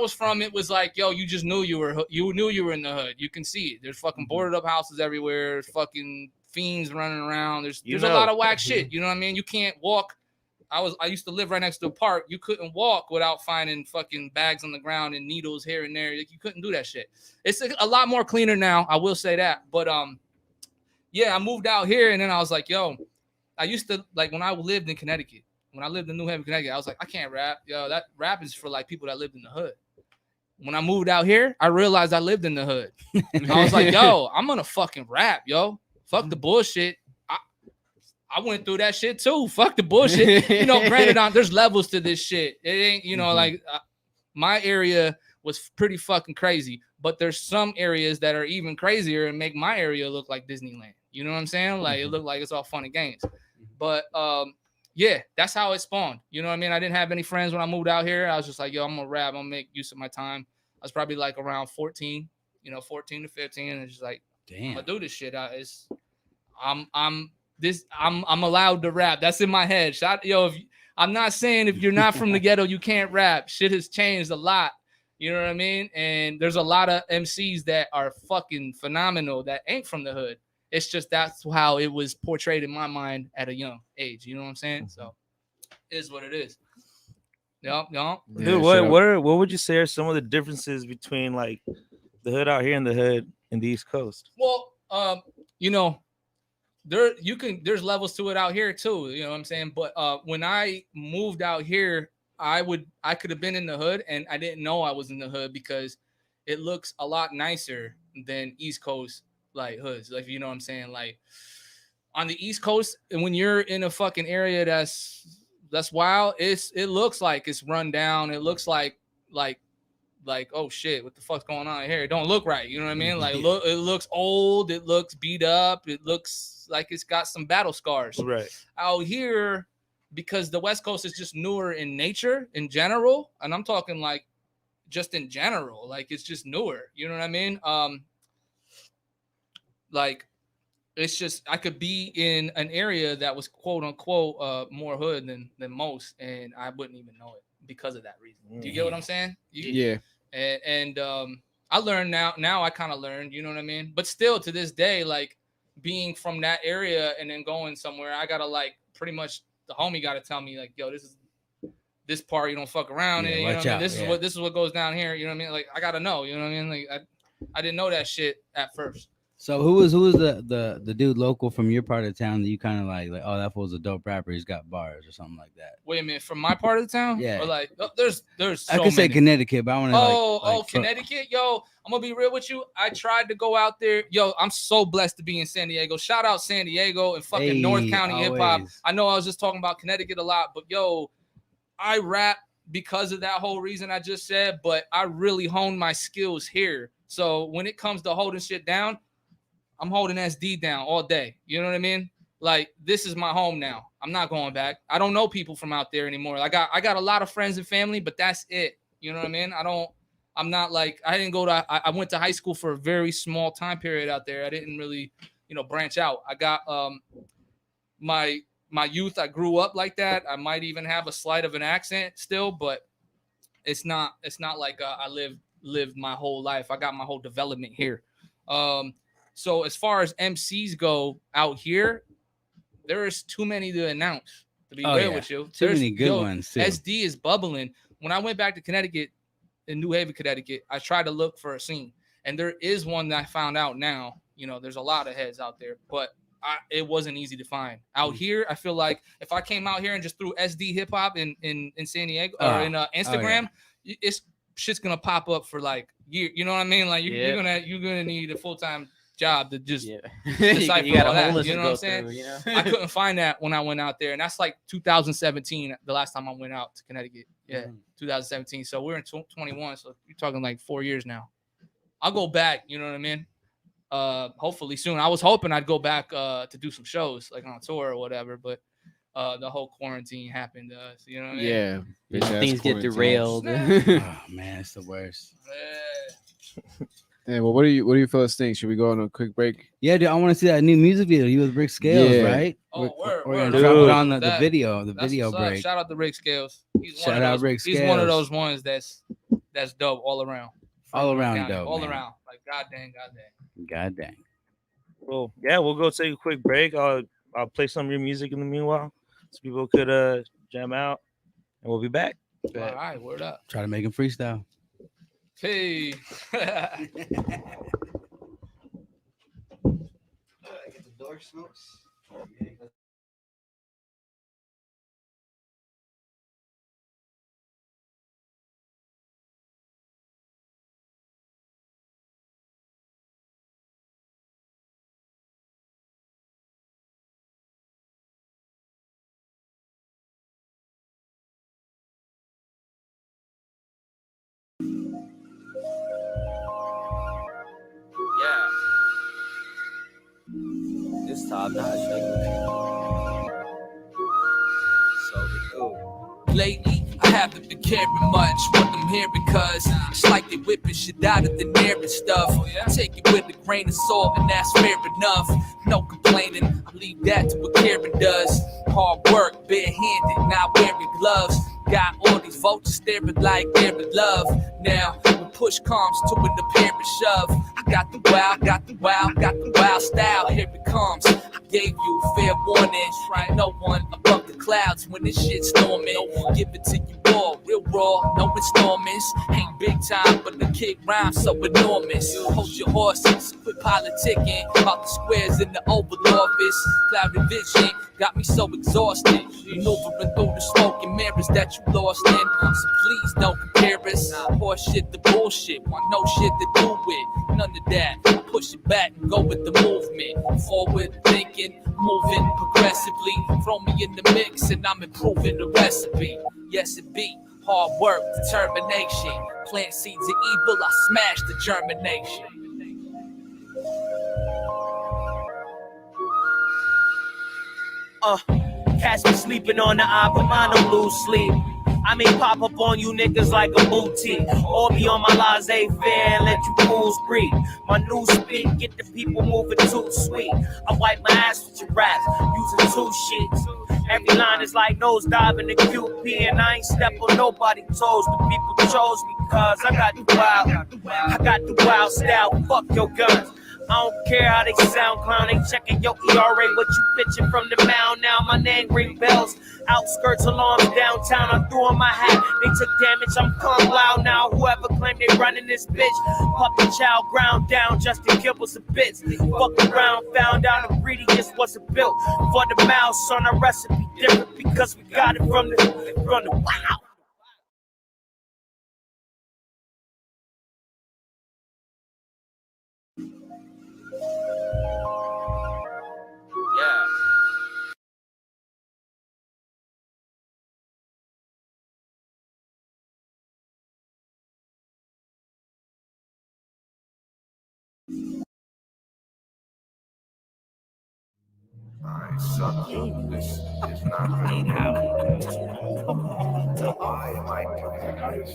was from, it was like, yo, you just knew you were in the hood. You can see it. There's fucking boarded up houses everywhere. There's fucking fiends running around. There's a lot of whack shit. You know what I mean? You can't walk. I used to live right next to a park. You couldn't walk without finding fucking bags on the ground and needles here and there. Like, you couldn't do that shit. It's a lot more cleaner now. I will say that. But yeah, I moved out here and then I was like, yo, I used to, like, when I lived in Connecticut, when I lived in New Haven, Connecticut, I was like, I can't rap. Yo, that rap is for like people that lived in the hood. When I moved out here, I realized I lived in the hood. I was like, yo, I'm gonna fucking rap, yo. Fuck the bullshit. I went through that shit too. Fuck the bullshit. Granted, there's levels to this shit. It ain't, like my area was pretty fucking crazy, but there's some areas that are even crazier and make my area look like Disneyland. You know what I'm saying? Like it looked like it's all fun and games. But yeah, that's how it spawned. You know what I mean? I didn't have any friends when I moved out here. I was just like, yo, I'm gonna rap. I'm gonna make use of my time. I was probably like around 14, 14 to 15, and it's just like, I'm gonna do this shit. I'm allowed to rap. That's in my head. I'm not saying if you're not from the ghetto, you can't rap. Shit has changed a lot. You know what I mean? And there's a lot of MCs that are fucking phenomenal that ain't from the hood. It's just that's how it was portrayed in my mind at a young age. You know what I'm saying? So it is what it is. Yup. Dude, what would you say are some of the differences between like the hood out here and the hood in the East Coast? Well, there's levels to it out here too, you know what I'm saying? But when I moved out here, I could have been in the hood and I didn't know I was in the hood because it looks a lot nicer than East Coast like hoods. Like, you know what I'm saying? Like on the East Coast, and when you're in a fucking area that's that's wild. It looks like it's run down. It looks like oh shit, what the fuck's going on here? It don't look right. You know what I mean? Like look, it looks old. It looks beat up. It looks like it's got some battle scars. Right. Out here, because the West Coast is just newer in nature in general, and I'm talking like just in general, like it's just newer. You know what I mean? Like it's just I could be in an area that was quote unquote more hood than most, and I wouldn't even know it because of that reason. Do you get what I'm saying? Yeah. And I learned now I kind of learned, you know what I mean? But still to this day, like being from that area and then going somewhere, I gotta like pretty much the homie gotta tell me like, yo, this part you don't fuck around in, you know what I mean? This is what goes down here, you know what I mean? Like I gotta know, you know what I mean? Like I didn't know that shit at first. So who was the dude local from your part of town that you kind of like oh, that fool's a dope rapper, he's got bars or something like that? Wait a minute, from my part of the town? Yeah. Or like there's so I could say many. Connecticut, but I want to Connecticut, yo, I'm gonna be real with you. I tried to go out there, yo. I'm so blessed to be in San Diego. Shout out San Diego and fucking North County hip hop. I know I was just talking about Connecticut a lot, but yo, I rap because of that whole reason I just said. But I really honed my skills here. So when it comes to holding shit down, I'm holding SD down all day. You know what I mean? Like this is my home now. I'm not going back. I don't know people from out there anymore. I got a lot of friends and family, but that's it. You know what I mean? I'm not like I didn't go to. I went to high school for a very small time period out there. I didn't really, branch out. I got my youth. I grew up like that. I might even have a slight of an accent still, but it's not like I lived my whole life. I got my whole development here. So as far as MCs go out here, there is too many to announce. To be real with you, too many good ones. Too. SD is bubbling. When I went back to Connecticut, in New Haven, Connecticut, I tried to look for a scene, and there is one that I found out now. There's a lot of heads out there, but it wasn't easy to find. Out here, I feel like if I came out here and just threw SD hip hop in San Diego or in Instagram, it's shit's gonna pop up for like year. You know what I mean? Like you're gonna need a full-time job to just decipher you got all a whole that. list You to know go what I'm saying? through, you know? I couldn't find that when I went out there, and that's like 2017, the last time I went out to Connecticut. Yeah, 2017. So we're in 21, so you're talking like 4 years now. I'll go back. You know what I mean? Hopefully soon. I was hoping I'd go back to do some shows like on tour or whatever, but the whole quarantine happened to us. You know what I mean? Yeah. Things get derailed. Oh man, it's the worst. Yeah, well, what do you fellas think? Should we go on a quick break? Yeah, dude, I want to see that new music video. You with Rick Scales, right? Oh, We're word. gonna drop it on the video break. Shout out to Rick Scales. He's He's one of those ones that's dope all around. All around County, dope. All man. around. Like god dang. Well, yeah, we'll go take a quick break. I'll play some of your music in the meanwhile, so people could jam out, and we'll be back. All right, word up. Try to make him freestyle. Hey. Get the door smokes. Yeah. This top notch, so cool. Lately, I haven't been caring much what I'm hearing, cause it's like they whipping shit out of the air and stuff. Take it with a grain of salt, and that's fair enough. No complaining, I leave that to what Karen does. Hard work, barehanded, not wearing gloves. Got all these vultures staring like they're in love. Now, when push comes to an apparent shove, I got the wild style. Here it comes. I gave you fair warning. Right, no one above the clouds when this shit's storming. Give it to you all, real raw, no installments. Ain't big time, but the kick rhymes so enormous. Hold your horses, quit politicking about the squares in the Oval Office. Cloudy vision got me so exhausted, maneuvering through the smoke and mirrors that you lost in. So please don't compare us. Horse shit to bullshit, want no shit to do with none of that. Push it back and go with the movement. Forward thinking, moving progressively. Throw me in the mix and I'm improving the recipe. Yes, it be hard work, determination. Plant seeds of evil, I smash the germination. Catch me sleeping on the eye, but mine don't lose sleep. I may pop up on you niggas like a booty, or be on my laissez-faire and let you fools breathe. My new speed get the people moving too sweet. I wipe my ass with your raps, using 2 sheets. Every line is like nose diving the QP, and I ain't step on nobody's toes. The people chose me cause I got the wild style. Fuck your guns. I don't care how they sound, clown. They checking your ERA, what you pitching from the mound. Now my name ring bells. Outskirts, alarms, downtown. I threw on my hat. They took damage. I'm calm loud now. Whoever claimed they running this bitch, puppy child ground down. Justin Kibbles a bits. Fuck around, found out I'm greedy. Just wasn't built for the mouse. On a recipe different because we got it from the wow. Yeah. I suck English is not made out. Why am I doing this?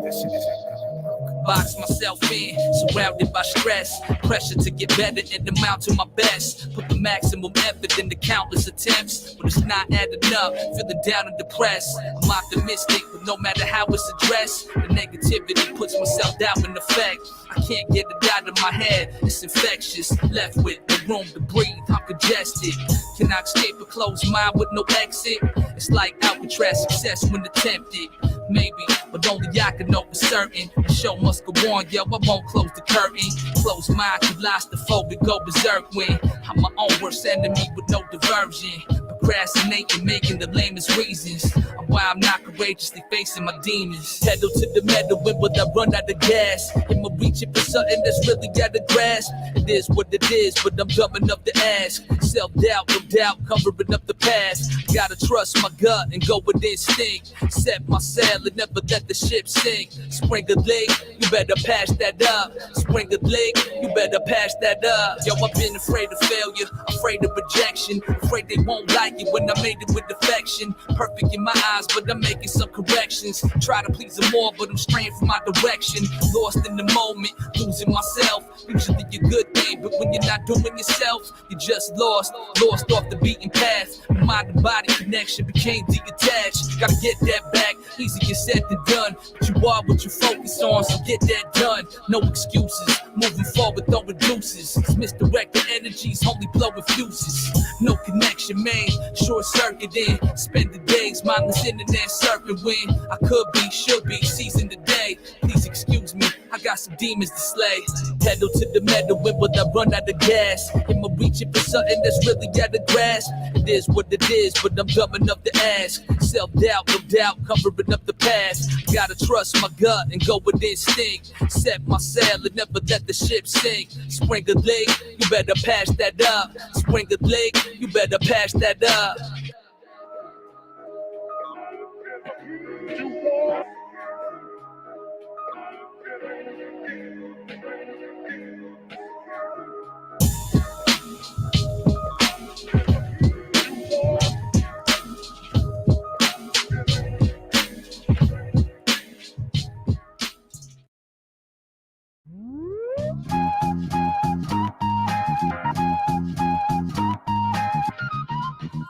This isn't gonna work. Box myself in, surrounded by stress. Pressure to get better and amount to my best. Put the maximum effort into countless attempts, but it's not adding up. Feeling down and depressed. I'm optimistic, but no matter how it's addressed, the negativity puts myself down in effect. I can't get it out of my head, it's infectious. Left with no room to breathe, I'm congested. Can I escape a closed mind with no exit? It's like Alcatraz success when attempted. Maybe, but only I can know for certain. The show must go on, yo, I won't close the curtain. Close mind, claustrophobic, go berserk when I'm my own worst enemy with no diversion. Procrastinating, making the lamest reasons of why I'm not courageously facing my demons. Pedal to the metal, when will I run out of gas? Am I reaching for something that's really got a grasp? It is what it is, but I'm dumb enough to ask. Self-doubt, no doubt, covering up the past. Gotta trust my gut and go with instinct. Set my sail and never let the ship sink. Spring a leak, you better patch that up. Spring a leak, you better patch that up. Yo, I've been afraid of failure, afraid of rejection, afraid they won't like it when I made it with affection. Perfect in my eyes, but I'm making some corrections. Try to please them all, but I'm straying from my direction. Lost in the moment, losing myself. Usually a good thing, but when you're not doing yourself, you're just lost off the beaten path. The mind and body connection became detached. Gotta get that back, easier said than done. But you are what you focus on, so get that done. No excuses, moving forward throwing deuces. Misdirected energies, only blowing fuses. No connection, man, short circuiting. Spend the days mindless internet surfing when I could be, should be, seizing the day. Please excuse me, I got some demons to slay. Pedal to the metal, when will I run out of gas? Am I reaching for something that's really got a grasp? It is what it is, but I'm dumb enough to ask. Self-doubt, no doubt, covering up the past. Gotta trust my gut and go with instinct. Set my sail and never let the ship sink. Spring a leak, you better patch that up. Spring a leak, you better patch that up.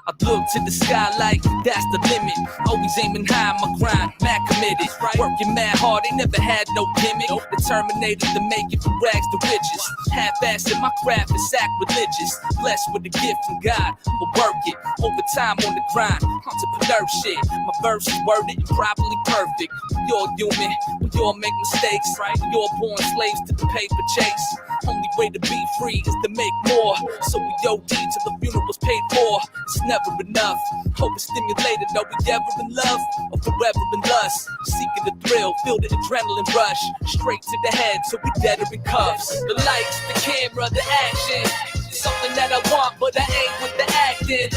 I look Look to the sky like that's the limit. Always aiming high, my grind, mad committed. Working mad hard, they never had no gimmick. Determinated to make it from rags to riches. Half-assed in my craft is sacrilegious. Blessed with a gift from God, I'ma work it. Overtime on the grind, entrepreneur shit. My verse is worded and properly perfect. We all human, we all make mistakes. We all born slaves to the paper chase. Only way to be free is to make more. So we OD till the funeral's paid for. It's never enough. Hope it's stimulated. Are we ever in love or forever in lust? Seeking the thrill, feel the adrenaline rush. Straight to the head, so we dead or in cuffs. The lights, the camera, the action. Something that I want, but I ain't with the acting.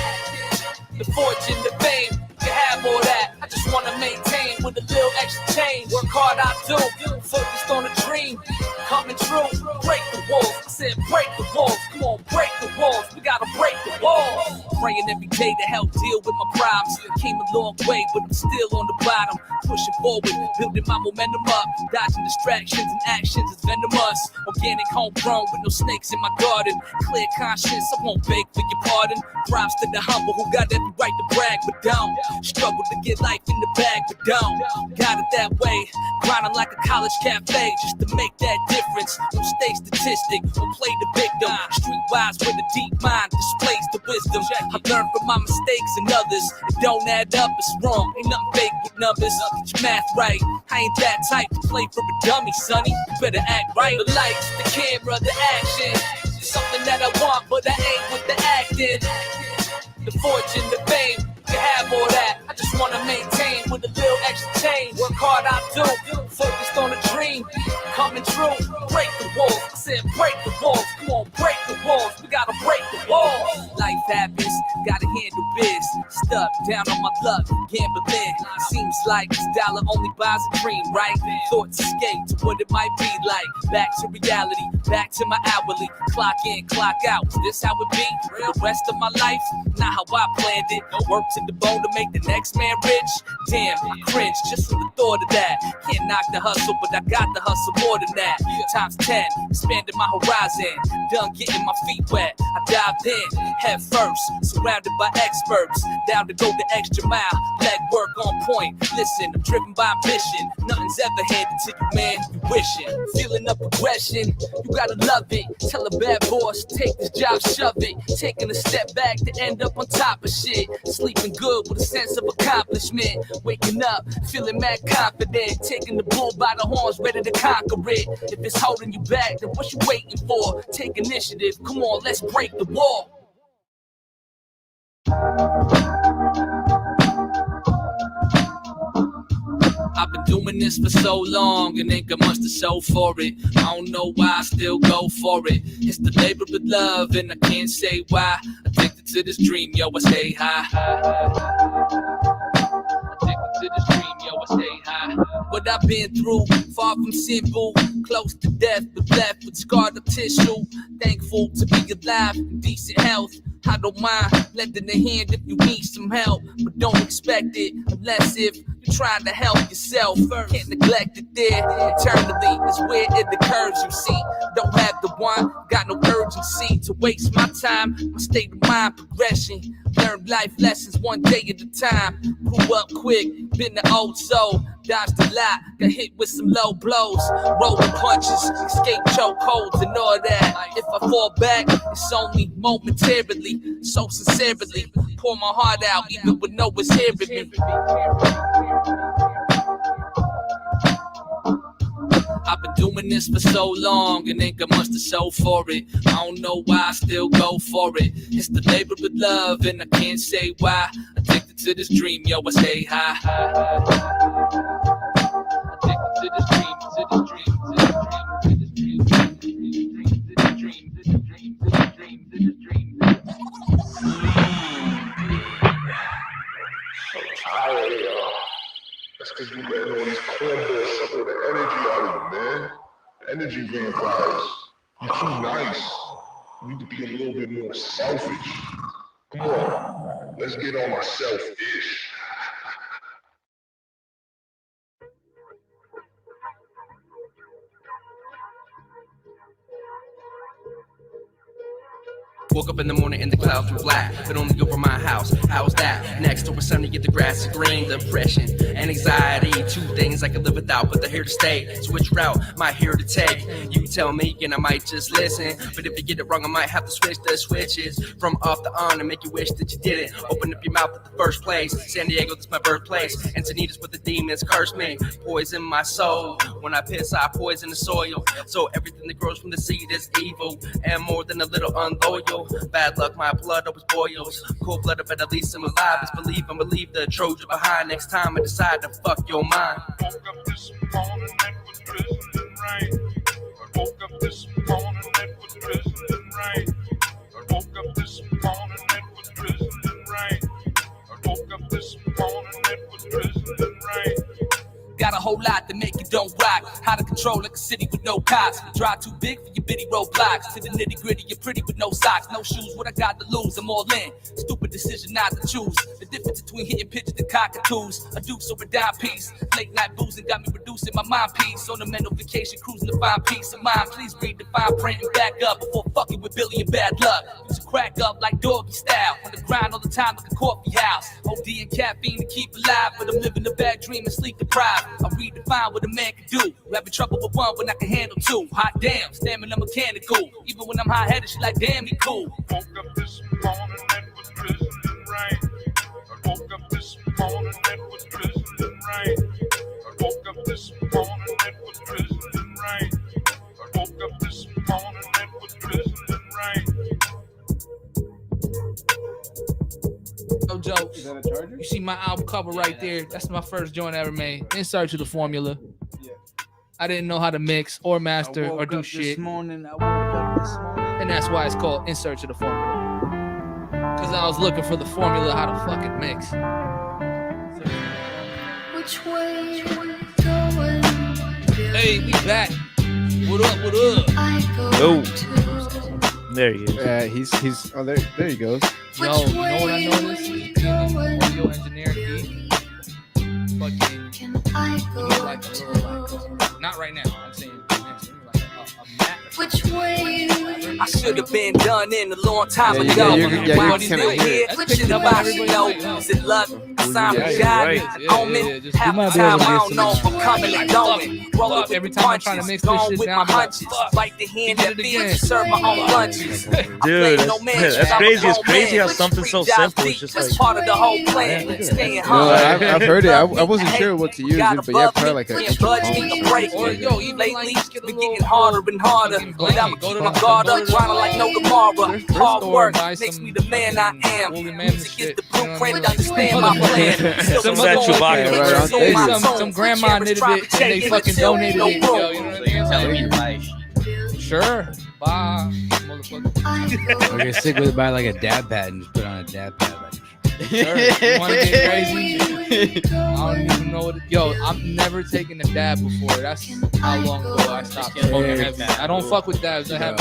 The fortune, the fame, you have all that. I just wanna maintain with a little extra change. Work hard, I do. Focused on a dream, coming true. Break the walls. I said break the walls. Come on, break the walls. We gotta break the walls. Praying every day to help deal with my problems. Came a long way, but I'm still on the bottom. Pushing forward, building my momentum up. Dodging distractions and actions is venomous. Organic, homegrown with no snakes in my garden. Clear conscience, I won't beg for your pardon. Props to the humble who got every right to brag, but don't. Struggle to get life in the bag, but don't. Got it that way, grinding like a college cafe just to make that difference. Don't stay statistic, don't play the victim. Streetwise with a deep mind displays the wisdom. I learned from my mistakes and others. It don't add up, it's wrong. Ain't nothing fake with numbers. Get your math right. I ain't that type to play for a dummy, sonny. You better act right. The lights, the camera, the action. Something that I want, but I ain't with the acting. The fortune, the fame, you have all that. I just wanna maintain with a little extra change. Work hard, I do. Focused on a dream, coming true. Break the walls. I said break the walls. Come on, break the walls. We gotta break the walls. Life happens, gotta handle biz. Stuck down on my luck, gambling. Seems like this dollar only buys a dream, right? Thoughts escape to what it might be like. Back to reality, back to my hourly. Clock in, clock out. Is this how it be? The rest of my life, not how I planned it. Work to the bone to make the next man rich. Damn, I cringe just from the thought of that. Can't knock the hustle, but I got the hustle more than that. Times 10, expanding my horizon. Done getting my feet wet. I dived in, head first, surrounded by experts. Down to go the extra mile, leg work on point. Listen, I'm driven by ambition. Nothing's ever handed to you, man. You wishing, feeling up progression. You gotta love it. Tell a bad boss, take this job, shove it. Taking a step back to end up on top of shit. Sleeping good with a sense of accomplishment. Waking up, feeling mad confident. Taking the bull by the horns, ready to conquer it. If it's holding you back, then what you waiting for? Take initiative, come on, let's break the wall. I've been doing this for so long and ain't got much to show for it. I don't know why I still go for it. It's the labor of love and I can't say why. Addicted to this dream, yo, I stay high. Addicted to this dream, yo, I stay high. What I've been through, far from simple, close to death, but left with scarred up tissue. Thankful to be alive in decent health. I don't mind lending a hand if you need some help, but don't expect it unless if you're trying to help yourself. Can't neglect it there. Eternally is where it occurs, you see. Don't have the one, got no urgency to waste my time. My state of mind progression. Learn life lessons one day at a time. Grew up quick, been the old soul. Dodged a lot, got hit with some low blows. Rolling punches, escape chokeholds and all that. If I fall back, it's only momentarily. So sincerely, pour my heart out even with no one's hearing me. I've been doing this for so long and ain't got much to show for it. I don't know why I still go for it. It's the labor of love and I can't say why. Addicted to this dream, yo, I stay high. Addicted to this dream, to this dream, to this dream, to this dream, to this dream, to this dream, to this dream, to this dream, to this Tired, y'all. That's because you letting all these cornballs suck all the energy out of you, man. Energy vampires. You're too nice. You need to be a little bit more selfish. Come on, let's get on my selfish. Woke up in the morning and the clouds were black, but only over my house. How's that? Next door sunny, get the grass is green. Depression and anxiety, two things I could live without, but they're here to stay. Switch route, my here to take. You tell me and I might just listen, but if you get it wrong I might have to switch the switches from off to on and make you wish that you didn't. Open up your mouth at the first place. San Diego, that's my birthplace. Encinitas with the demons curse me, poison my soul. When I piss I poison the soil, so everything that grows from the seed is evil and more than a little unloyal. Bad luck, my blood always boils. Cold blooded, but at least I'm alive. It's believe and believe the Trojan behind. Next time I decide to fuck your mind. Woke up this morning and was drizzling rain. I woke up this morning and was drizzling rain. I woke up this morning and was drizzling rain. I woke up this morning and was drizzling rain. Got a whole lot to make it don't rock. How to control like a city with no cops. Drive too big for your bitty roadblocks. To the nitty gritty, you're pretty with no socks, no shoes. What I got to lose, I'm all in. Stupid decision not to choose. The difference between hitting pigeons and cockatoos. A deuce or a dime piece. Late night boozing got me reducing my mind piece. On a mental vacation, cruising to find peace of mind. Please read the fine print and back up before fucking with Billy and bad luck. Used to crack up like doggy style. On the grind all the time like a coffee house. OD and caffeine to keep alive, but I'm living a bad dream and sleep deprived. I redefine what a man can do. Having trouble with one when I can handle two. Hot damn, stamina mechanical. Even when I'm hot-headed, she like, damn, he cool. Woke up this morning and was drizzling rain. I woke up this morning and was drizzling rain. I woke up this morning and was drizzling rain. I woke up this morning and was drizzling rain. No jokes. Is that a charger? You see my album cover right there. That's my first joint I ever made. In search of the formula. Yeah. I didn't know how to mix or master or do shit. I woke up this morning. And that's why it's called In Search of the Formula. Because I was looking for the formula how to fucking mix. Which way you going? Hey, we back. What up, what up? I go Yo. to. There he is. He's oh there he goes. Yo, you know what I noticed? Being an audio engineer, fucking, Can I go you need like a little, like, not right now, I'm saying, like a map. Which way you I should have been done in a long time Yeah, ago. you're Why kinda still here. here? That's Shit pretty about much you know. everybody Is it luck? Sign Yeah, from you're God? right. Omen? Just- Half You might the be able time to I get don't know if I'm coming and going. Rolling with every the time I'm trying to punches, mix this gone shit with down, my I'm like, hunches. fuck. Bite the hand He that did it feeds again. and serve my own lunches. Dude, that's crazy. It's crazy how something so simple is just That's like. part of the whole plan. Staying No, hungry. I've heard it. I wasn't sure what to use it, but yeah, probably like an intro song. Or yo, even Lately, like, it's get a been little, getting harder and harder. fucking But I'm blanket. Go to keeping my the- guard go up, to the- grinding like no tomorrow. thrift Hard store work and buy makes some me the man I am. Holy man Music is shit, the you know what I blueprint, mean? understand my plan. Some of that Chewbacca. Yeah, right on. Hey, some grandma knitted it and they fucking donated it. Yo, you know what I So you're telling me to mean? buy shit? Sure. Bye, motherfucker. Or get sick with it by like a dab pad and just put on a dab pad. Like, Sure. You want to get crazy? I don't even know what. Yo, I'm never taking a dab before. That's how long ago I stopped smoking heavy. I don't fuck with dabs. I have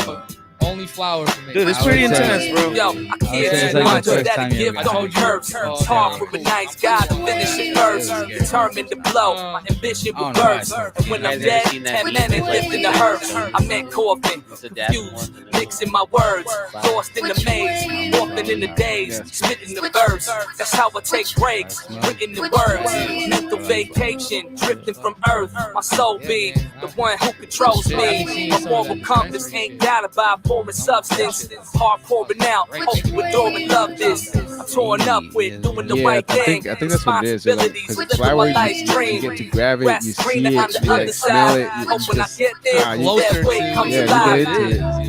only flour for me. Dude, it's I pretty would say- intense, bro. Yo, I say can't it's too like much the first that time a you gift ever got don't it. curse. It's hard for a nice guy to finish it first. Determined to blow, my ambition will I don't know, burst. I And when I'm Guys dead, ever seen that 10 video? minutes lifting the hearse. I'm in coughing, It's a dad confused, one. mixing my words, lost in the maze, walking in the days, spitting the verse. That's how I take breaks, written the words. Mental vacation, drifting from earth. My soul be the one who controls me. My moral compass ain't guided by a foreign substance. Heart pouring out, hope you adore and love this. I'm torn up with doing the Yeah, right I thing. think that's what it is. Because Responsibilities, flower, living my life's you dream. get to grab it, Grass you see greener it, on the you like other smell side. it. Hope It's when I just get there, closer that way to- comes yeah, you alive. get into it. You know what I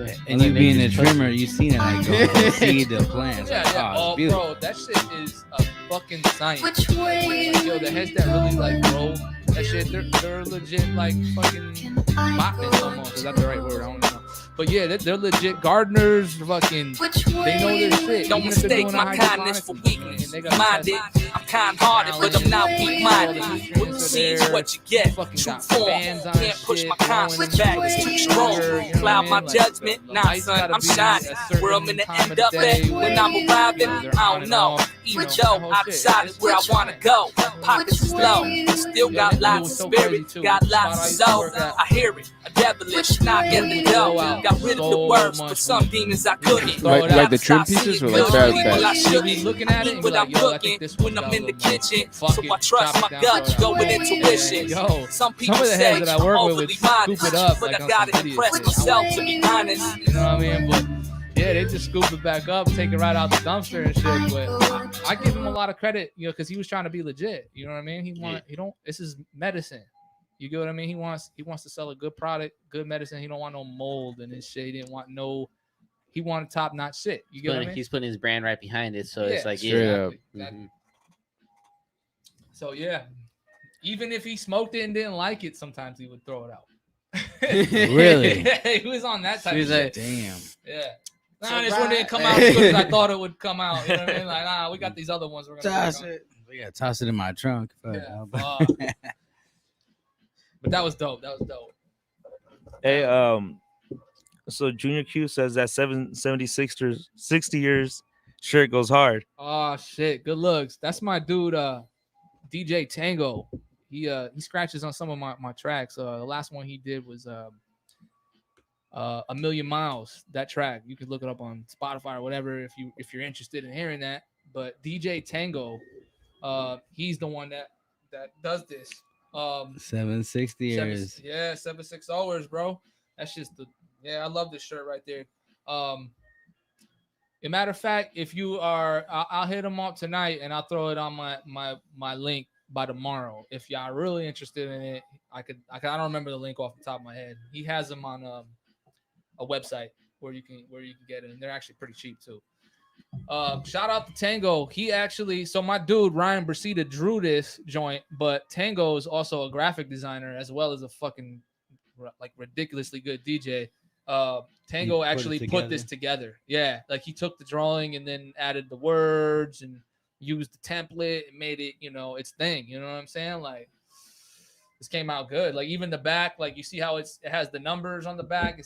mean? And you being a trimmer, you seen it like go see the plants. Yeah, Like, yeah. oh, Oh, it's beautiful. bro, that shit is a fucking science. Which way Yo, the heads that really like grow that shit, they're legit like fucking botanists almost. Is that the right word? I don't know. But yeah, they're legit gardeners. Fucking, Which they know their shit. Don't even if they're mistake doing my a kindness for hydroponics, weakness. they got Minded, I'm kind-hearted, but I'm not weak-minded. What you see is what you get. Fucking True got form. fans on Can't push shit, my conscience blowing back. It's too in strong. the sugar, you know Cloud what I my mean? Like, judgment. the Nah, lights son, gotta I'm be at a shining. certain Where I'm gonna time end of the up day at when I'm arriving, where they're I on don't and know. off. Even Which- though that whole I shit. decided It's where I fun. wanna go, pockets is low, still Yeah, got that lots was of so spirit, crazy, too. got The spot lots I of used to soul. work at. I hear it, a devilish knock at the Blow door. out Got rid of the so words, much but some weed. demons I Throw couldn't. it Like out. the trim pieces or like Good bad people, I batch? should You'd be looking at it and be what like, I'm yo, I cooking think this when one's I'm got a in the little more. kitchen, Fuck so it, I trust chop my it down, gut, throw it going out. intuition. Yo, Some some people of the say heads that I work with overly would scoop modest, it up but like I on gotta some idiot impress shit. myself to be honest. You know what I mean? But yeah, they just scoop it back up, take it right out the dumpster and shit. But I give him a lot of credit, you know, because he was trying to be legit. You know what I mean? He don't. This is medicine. You get what I mean? He wants to sell a good product, good medicine. He don't want no mold in his shit. He didn't want no. He wanted top notch shit. You get what I mean? He's putting his brand right behind it, so it's like straight up. Exactly. So yeah, even if he smoked it and didn't like it, sometimes he would throw it out. Really? Yeah, he was on that type of shit. Damn. Yeah. Nah, this one didn't come out as good as I thought it would come out. You know what I mean? Like, nah, we got these other ones we're gonna Toss it. Yeah, toss it in my trunk. Fuck, Yeah. I'll- But that was dope. That was dope. Hey, so Junior Q says that 776ers 60 years shirt goes hard. Oh shit, good looks. That's my dude, DJ Tango. He scratches on some of my tracks. The last one he did was A Million Miles. That track, you could look it up on Spotify or whatever if you're interested in hearing that. But DJ Tango, he's the one that does this. 760 years. 760 hours, bro. That's just I love this shirt right there. As a matter of fact, if you are, I'll hit him up tonight and I'll throw it on my link by tomorrow. If y'all are really interested in it, I don't remember the link off the top of my head. He has them on a website where you can get it, and they're actually pretty cheap too. Shout out to Tango. He actually, so my dude Ryan Brasida drew this joint, but Tango is also a graphic designer as well as a fucking like ridiculously good DJ. Tango actually put this together. Yeah, like he took the drawing and then added the words and used the template and made it, its thing. You know what I'm saying? Like this came out good. Like even the back, like you see how it has the numbers on the back. It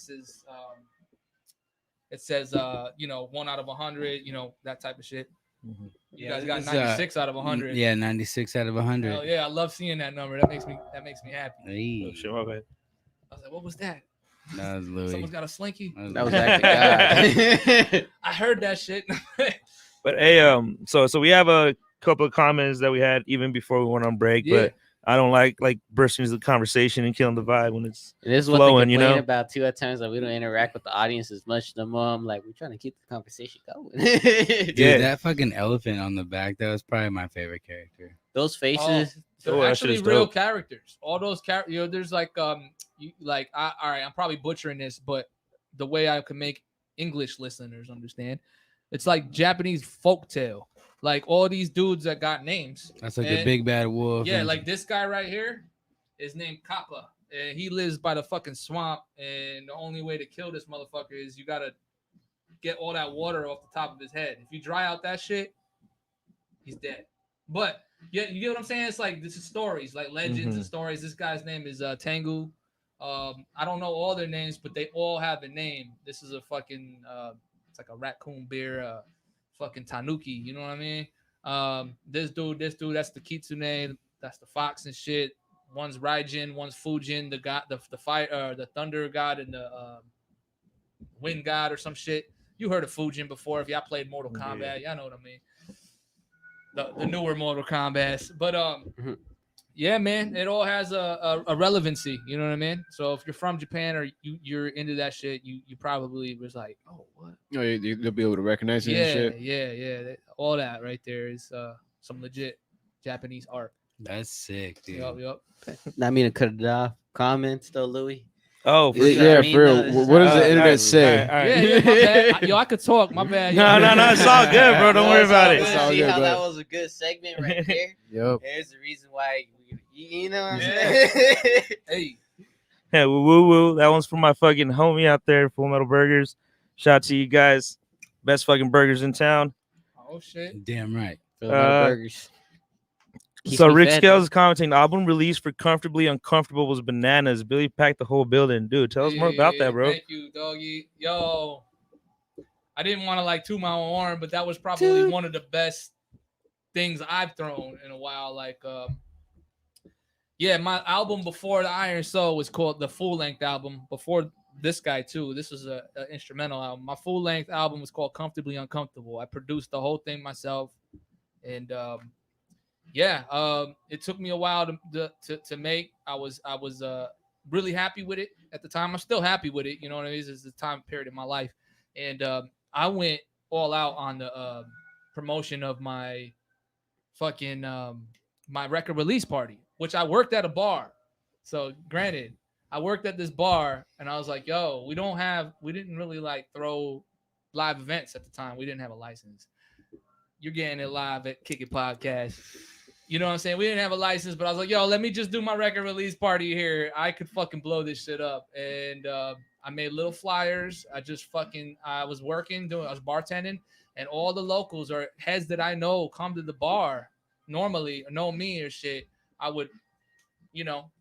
says 1 out of 100, that type of shit. Mm-hmm. You guys got 96 out of 100. Yeah, 96 out of 100. Hell yeah, I love seeing that number. That makes me happy. Hey. Oh, shit, my bad. I was like, what was that? That was Louis. Someone's got a slinky. That was actually God. I heard that shit. But hey, so we have a couple of comments that we had even before we went on break, Yeah. but I don't like bursting into the conversation and killing the vibe when it's It is what flowing, they you complain know. about too at times that we don't interact with the audience as much. The more I'm like, we're trying to keep the conversation going. Dude, Yeah. that fucking elephant on the back, that was probably my favorite character. Those faces. They're Oh, that actually shit is real dope. characters. All those characters, there's like all right, I'm probably butchering this, but the way I can make English listeners understand, it's like Japanese folktale. Like all these dudes that got names. That's like And- the big bad wolf. Yeah, and- like this guy right here is named Kappa. And he lives by the fucking swamp. And the only way to kill this motherfucker is you gotta get all that water off the top of his head. If you dry out that shit, he's dead. But yeah, you get what I'm saying? It's like this is stories, like legends and stories. This guy's name is Tengu. I don't know all their names, but they all have a name. This is a fucking it's like a raccoon bear, fucking tanuki. You know what I mean? This dude, that's the kitsune, that's the fox and shit. One's Raijin, one's Fujin, the god, the fire, the thunder god, and the wind god or some shit. You heard of Fujin before if y'all played Mortal Kombat. Y'all know what I mean. The newer Mortal Kombats. But yeah, man, it all has a relevancy. You know what I mean? So if you're from Japan or you're into that shit, you probably was like, oh, what? They'll be able to recognize it and shit. Yeah. All that right there is some legit Japanese art. That's sick, dude. Yup. Not mean to cut it off. Comments though, Louis. Oh, for sure. Yeah, I mean, for real. this is- What does the Alright, internet alright, say? alright. Yeah, my bad. Yo, I could talk. My bad. No, it's all good, bro. Don't worry about it. It's all See good, how bro. that was a good segment right there. Yep. There's the reason why you know what I'm Yeah. saying. Hey, Yeah, woo. That one's for my fucking homie out there, Full Metal Burgers. Shout out to you guys. Best fucking burgers in town. oh shit. Damn right. Burgers. Keeps So me Rick fed. Scales is commenting, the album release for Comfortably Uncomfortable was bananas. Billy packed the whole building. Dude, tell us more about that, bro. Thank you, doggy. Yo, I didn't want to like toot my own horn, but that was probably one of the best things I've thrown in a while. Like, yeah, my album before the Iron Soul was called the full length album. Before this guy too, this was a instrumental album. My full length album was called Comfortably Uncomfortable. I produced the whole thing myself, and it took me a while to make. I was really happy with it at the time. I'm still happy with it. You know what I mean? This is the time period in my life, and I went all out on the promotion of my fucking my record release party, which I worked at a bar. So granted, I worked at this bar, and I was like, "Yo, we didn't really like throw live events at the time. We didn't have a license. You're getting it live at Kick It Podcast." You know what I'm saying? We didn't have a license, but I was like, yo, let me just do my record release party here. I could fucking blow this shit up. And I made little flyers. I was I was bartending, and all the locals or heads that I know come to the bar normally, know me or shit. I would,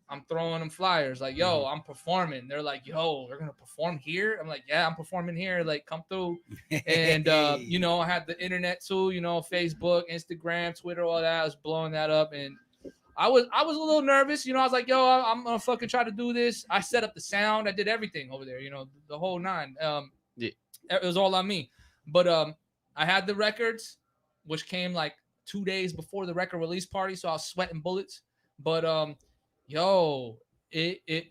I'm throwing them flyers like, yo, I'm performing. They're like, yo, they're going to perform here? I'm like, yeah, I'm performing here. Like, come through. And, I had the internet too, Facebook, Instagram, Twitter, all that. I was blowing that up. And I was a little nervous. I was like, yo, I'm going to fucking try to do this. I set up the sound. I did everything over there, the whole nine. It was all on me. But I had the records, which came like 2 days before the record release party. So I was sweating bullets. But,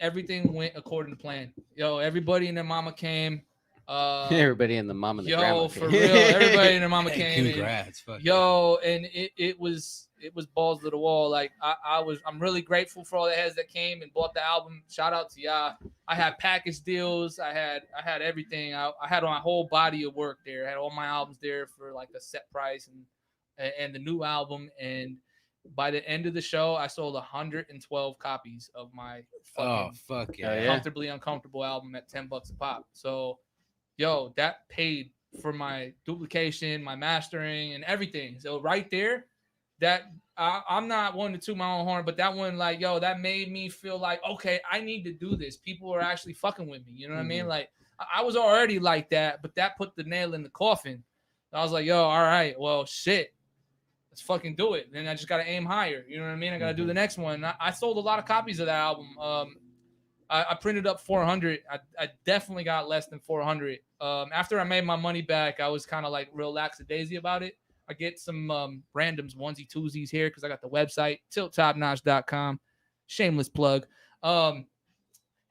everything went according to plan. Yo, everybody and their mama came. Everybody and the mom and the grandma. For real, everybody and their mama came. Congrats, and it was balls to the wall. Like I'm really grateful for all the heads that came and bought the album. Shout out to y'all. I had package deals. I had everything. I had my whole body of work there. I had all my albums there for like a set price and the new album. And by the end of the show, I sold 112 copies of my Comfortably Uncomfortable album at $10 a pop. So, yo, that paid for my duplication, my mastering, and everything. So right there, that I'm not one to toot my own horn, but that one, like, yo, that made me feel like, okay, I need to do this. People are actually fucking with me. You know what I mean? Like, I was already like that, but that put the nail in the coffin. I was like, yo, all right, well, shit. Let's fucking do it. Then I just got to aim higher. You know what I mean? I got to do the next one. I sold a lot of copies of that album. I printed up 400. I definitely got less than 400. After I made my money back, I was kind of like real lackadaisy about it. I get some randoms, onesie, twosies here because I got the website, tilttopnotch.com. Shameless plug. Had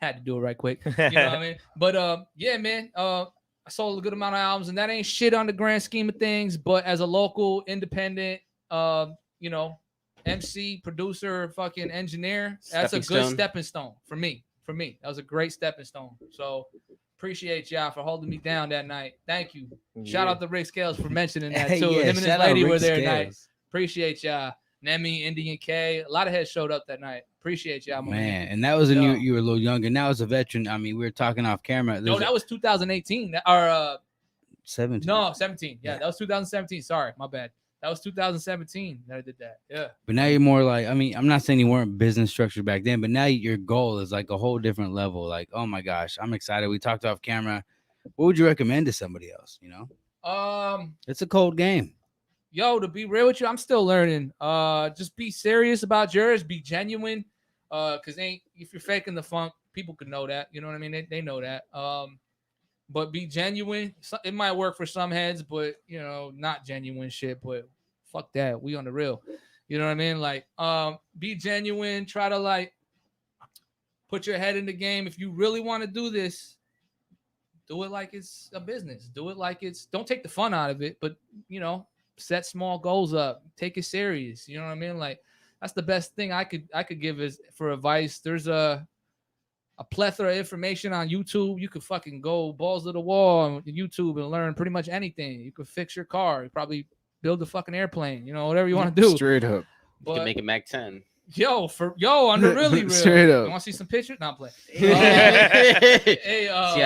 to do it right quick. You know what I mean? But yeah, man. I sold a good amount of albums, and that ain't shit on the grand scheme of things. But as a local independent, MC, producer, fucking engineer, that's a good stepping stone for me. That was a great stepping stone. So appreciate y'all for holding me down that night. Thank you. Shout out to Rick Scales for mentioning that too. Him and his lady were there tonight. Appreciate y'all. Nemi, Indian K, a lot of heads showed up that night. Appreciate y'all, man. And that was when you were a little younger. Now as a veteran, I mean, we were talking off camera. No, that was 2018 or 17. No, 17. Yeah, that was 2017. Sorry, my bad. That was 2017 that I did that. Yeah. But now you're more like, I mean, I'm not saying you weren't business structured back then, but now your goal is like a whole different level. Like, oh my gosh, I'm excited. We talked off camera. What would you recommend to somebody else? It's a cold game. Yo, to be real with you, I'm still learning. Just be serious about yours. Be genuine. Cause if you're faking the funk, people could know that. You know what I mean? They know that. But be genuine. It might work for some heads, but not genuine shit. But fuck that. We on the real. You know what I mean? Like, be genuine. Try to like put your head in the game. If you really want to do this, do it like it's a business. Do it like don't take the fun out of it, but set small goals up. Take it serious. You know what I mean? Like, that's the best thing I could give is for advice. There's a plethora of information on YouTube. You could fucking go balls to the wall on YouTube and learn pretty much anything. You could fix your car. You probably build a fucking airplane. Whatever you want to do. Straight up. You can make a Mac 10. Under really real. Straight up. You want to see some pictures? Not playing. See how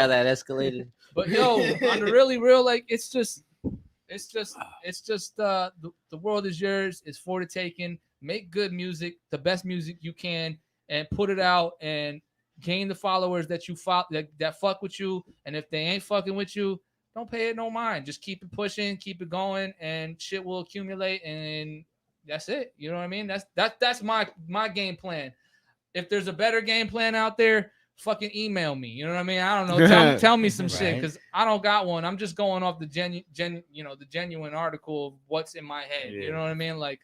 that escalated? But under really real, like it's just the world is yours. It's for the taking. Make good music, the best music you can, and put it out and gain the followers that that fuck with you. And if they ain't fucking with you, don't pay it no mind. Just keep it pushing, keep it going, and shit will accumulate. And that's it. You know what I mean? That's my game plan. If there's a better game plan out there, fucking email me. You know what I mean? I don't know. Tell me some shit, because I don't got one. I'm just going off the the genuine article of what's in my head. You know what I mean? Like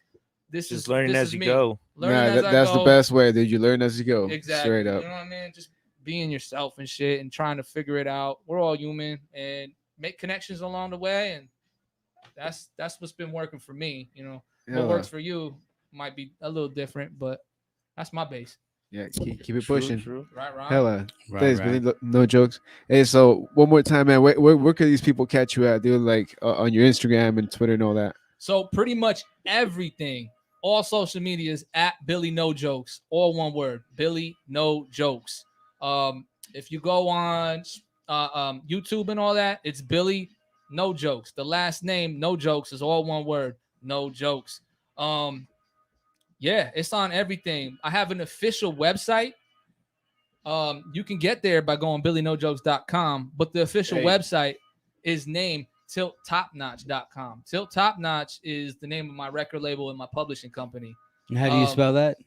this Just is learning this as is you me. go. Learning as I that's go. the best way, dude. You learn as you go. Exactly. Straight up. You know what I mean? Just being yourself and shit and trying to figure it out. We're all human and make connections along the way, and that's what's been working for me. You know, what works for you might be a little different, but that's my base. Yeah, keep it pushing. True. Right. Hella. Right, Thanks, right. Billy. No jokes. Hey, so one more time, man. Where could these people catch you at, dude? Like on your Instagram and Twitter and all that. So pretty much everything, all social medias at Billy No Jokes, all one word, Billy No Jokes. If you go on YouTube and all that, it's Billy No Jokes. The last name No Jokes is all one word, No Jokes. Yeah, it's on everything. I have an official website. You can get there by going billynojokes.com, but the official website is named tilttopnotch.com. Tilt Top Notch is the name of my record label and my publishing company. How do you spell that?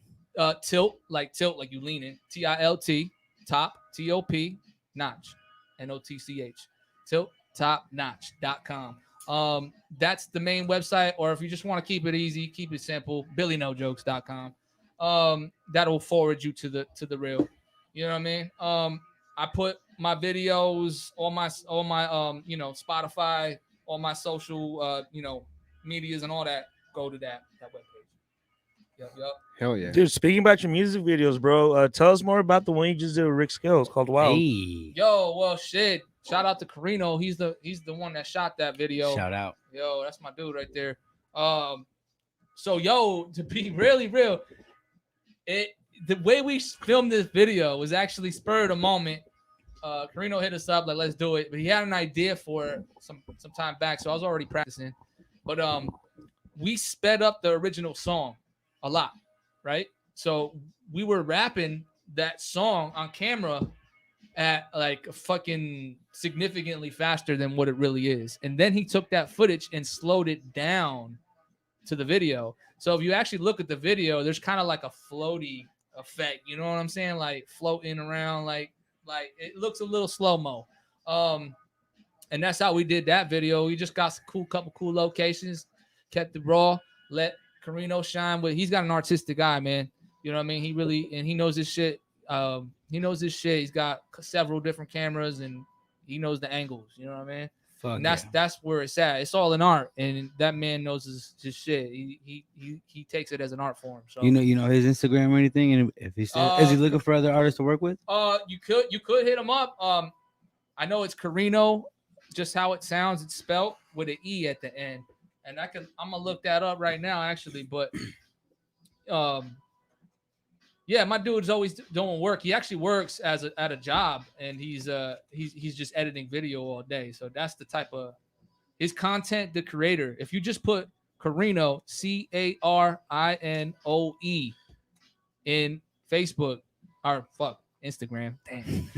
Tilt like you lean in. TILT, top, TOP, notch, NOTCH. Tilttopnotch.com. That's the main website, or if you just want to keep it easy, keep it simple, billynojokes.com. That'll forward you to the real. You know what I mean? I put my videos, all my Spotify, all my social medias and all that go to that webpage. Yep. Hell yeah. Dude, speaking about your music videos, bro, tell us more about the one you just did with Rick Scales called Wild. Hey. Yo, well, shit. Shout out to Carino. He's the one that shot that video. Shout out. Yo, that's my dude right there. So yo, to be really real, the way we filmed this video was actually spurred a moment. Carino hit us up like, let's do it, but he had an idea for it some time back, so I was already practicing. But we sped up the original song a lot, right? So we were rapping that song on camera at like fucking significantly faster than what it really is. And then he took that footage and slowed it down to the video. So if you actually look at the video, there's kind of like a floaty effect. You know what I'm saying? Like floating around, like it looks a little slow-mo. And that's how we did that video. We just got some couple cool locations, kept it raw, let Carino shine with. He's got an artistic eye, man. You know what I mean? He knows his shit. He knows his shit. He's got several different cameras and he knows the angles. You know what I mean? And that's where it's at. It's all an art, and that man knows his shit. He takes it as an art form. So you know his Instagram or anything, and if he's is he looking for other artists to work with? You could hit him up. I know it's Carino, just how it sounds. It's spelled with an E at the end, and I'm gonna look that up right now actually. But yeah, my dude's always doing work. He actually works at a job, and he's just editing video all day. So that's the type of his content, the creator. If you just put Carino, CARINOE, in Facebook or Instagram, damn,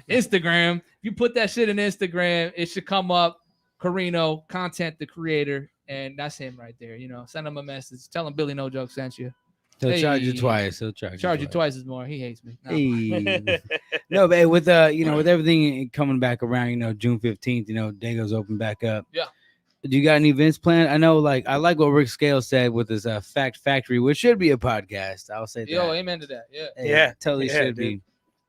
Instagram. If you put that shit in Instagram, it should come up. Carino, content, the creator, and that's him right there. You know, send him a message, tell him Billy No Joke sent you. He'll charge you twice. He'll charge you twice as more. He hates me. No. Hey. No, but with with everything coming back around, June 15th, Dago's open back up. Yeah. Do you got any events planned? I know, I like what Rick Scales said with his Fact Factory, which should be a podcast. I'll say that. Yo, amen to that. Yeah. Hey, totally should be.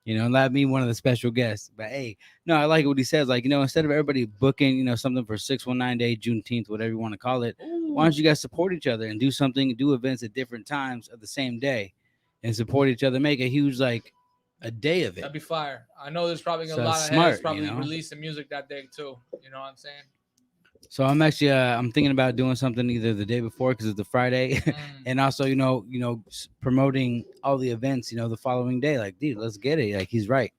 Not me one of the special guests, but hey, no, I like what he says. Like, instead of everybody booking, something for 619 Day, Juneteenth, whatever you want to call it, why don't you guys support each other and do events at different times of the same day and support each other, make a huge, a day of it. That'd be fire. I know there's probably a lot of smart, heads probably releasing music that day too. You know what I'm saying? So I'm actually I'm thinking about doing something either the day before because it's a Friday, and also promoting all the events the following day. Like, dude, let's get it. Like, he's right.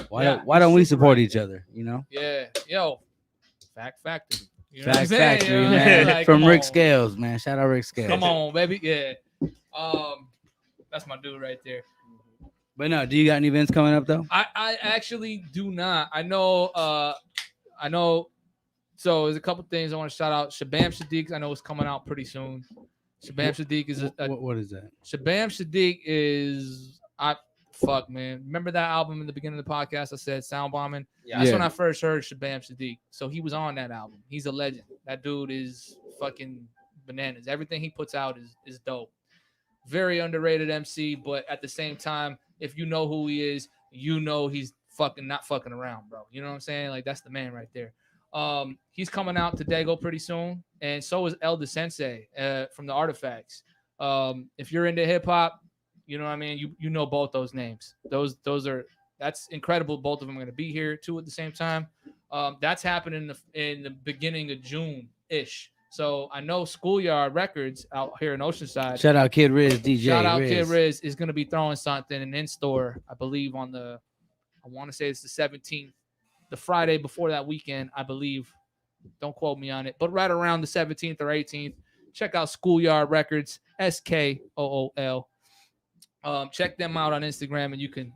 Why don't we support each other? Yeah. Yo, Fact Factory. Fact Factory, man. From Rick Scales, man. Shout out Rick Scales. Come on, baby. Yeah. That's my dude right there. But no, do you got any events coming up though? I actually do not. I know. So there's a couple things I want to shout out. Shabam Shadiq, I know it's coming out pretty soon. Shabam Sadiq is what is that? Shabam Sadiq is fuck man. Remember that album in the beginning of the podcast? I said Sound Bombing. Yeah. That's when I first heard Shabam Sadiq. So he was on that album. He's a legend. That dude is fucking bananas. Everything he puts out is dope. Very underrated MC, but at the same time, if you know who he is, you know he's fucking not fucking around, bro. You know what I'm saying? Like that's the man right there. He's coming out to Dago pretty soon, and so is Elder Sensei from the Artifacts. If you're into hip hop, you know what I mean. You know both those names. That's incredible. Both of them are going to be here too at the same time. That's happening in the beginning of June ish. So I know Schoolyard Records out here in Oceanside. Shout out Kid Riz, DJ. Shout out Kid Riz is going to be throwing something in store, I believe, on I want to say it's the 17th, the Friday before that weekend, I believe. Don't quote me on it, but right around the 17th or 18th. Check out Schoolyard Records, SKOOL. Check them out on Instagram, and you can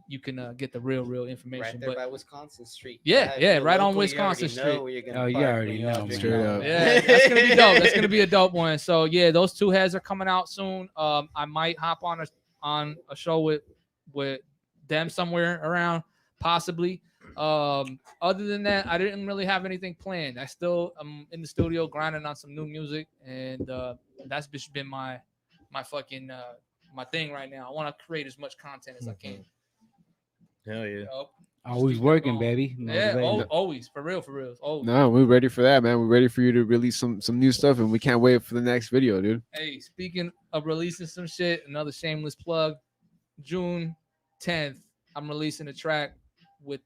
get the real information. Right there by Wisconsin Street. Yeah, right on Wisconsin Street. You already know. Straight up. Yeah, that's gonna be dope. That's gonna be a dope one. So yeah, those two heads are coming out soon. I might hop on a show with them somewhere around, possibly. Other than that, I didn't really have anything planned. I still am in the studio grinding on some new music, and that's been my fucking my thing right now. I want to create as much content as I can. Hell yeah. Always working, baby. Yeah, always. For real. Always. No, we're ready for that, man. We're ready for you to release some new stuff, and we can't wait for the next video, dude. Hey, speaking of releasing some shit, another shameless plug. June 10th, I'm releasing a track with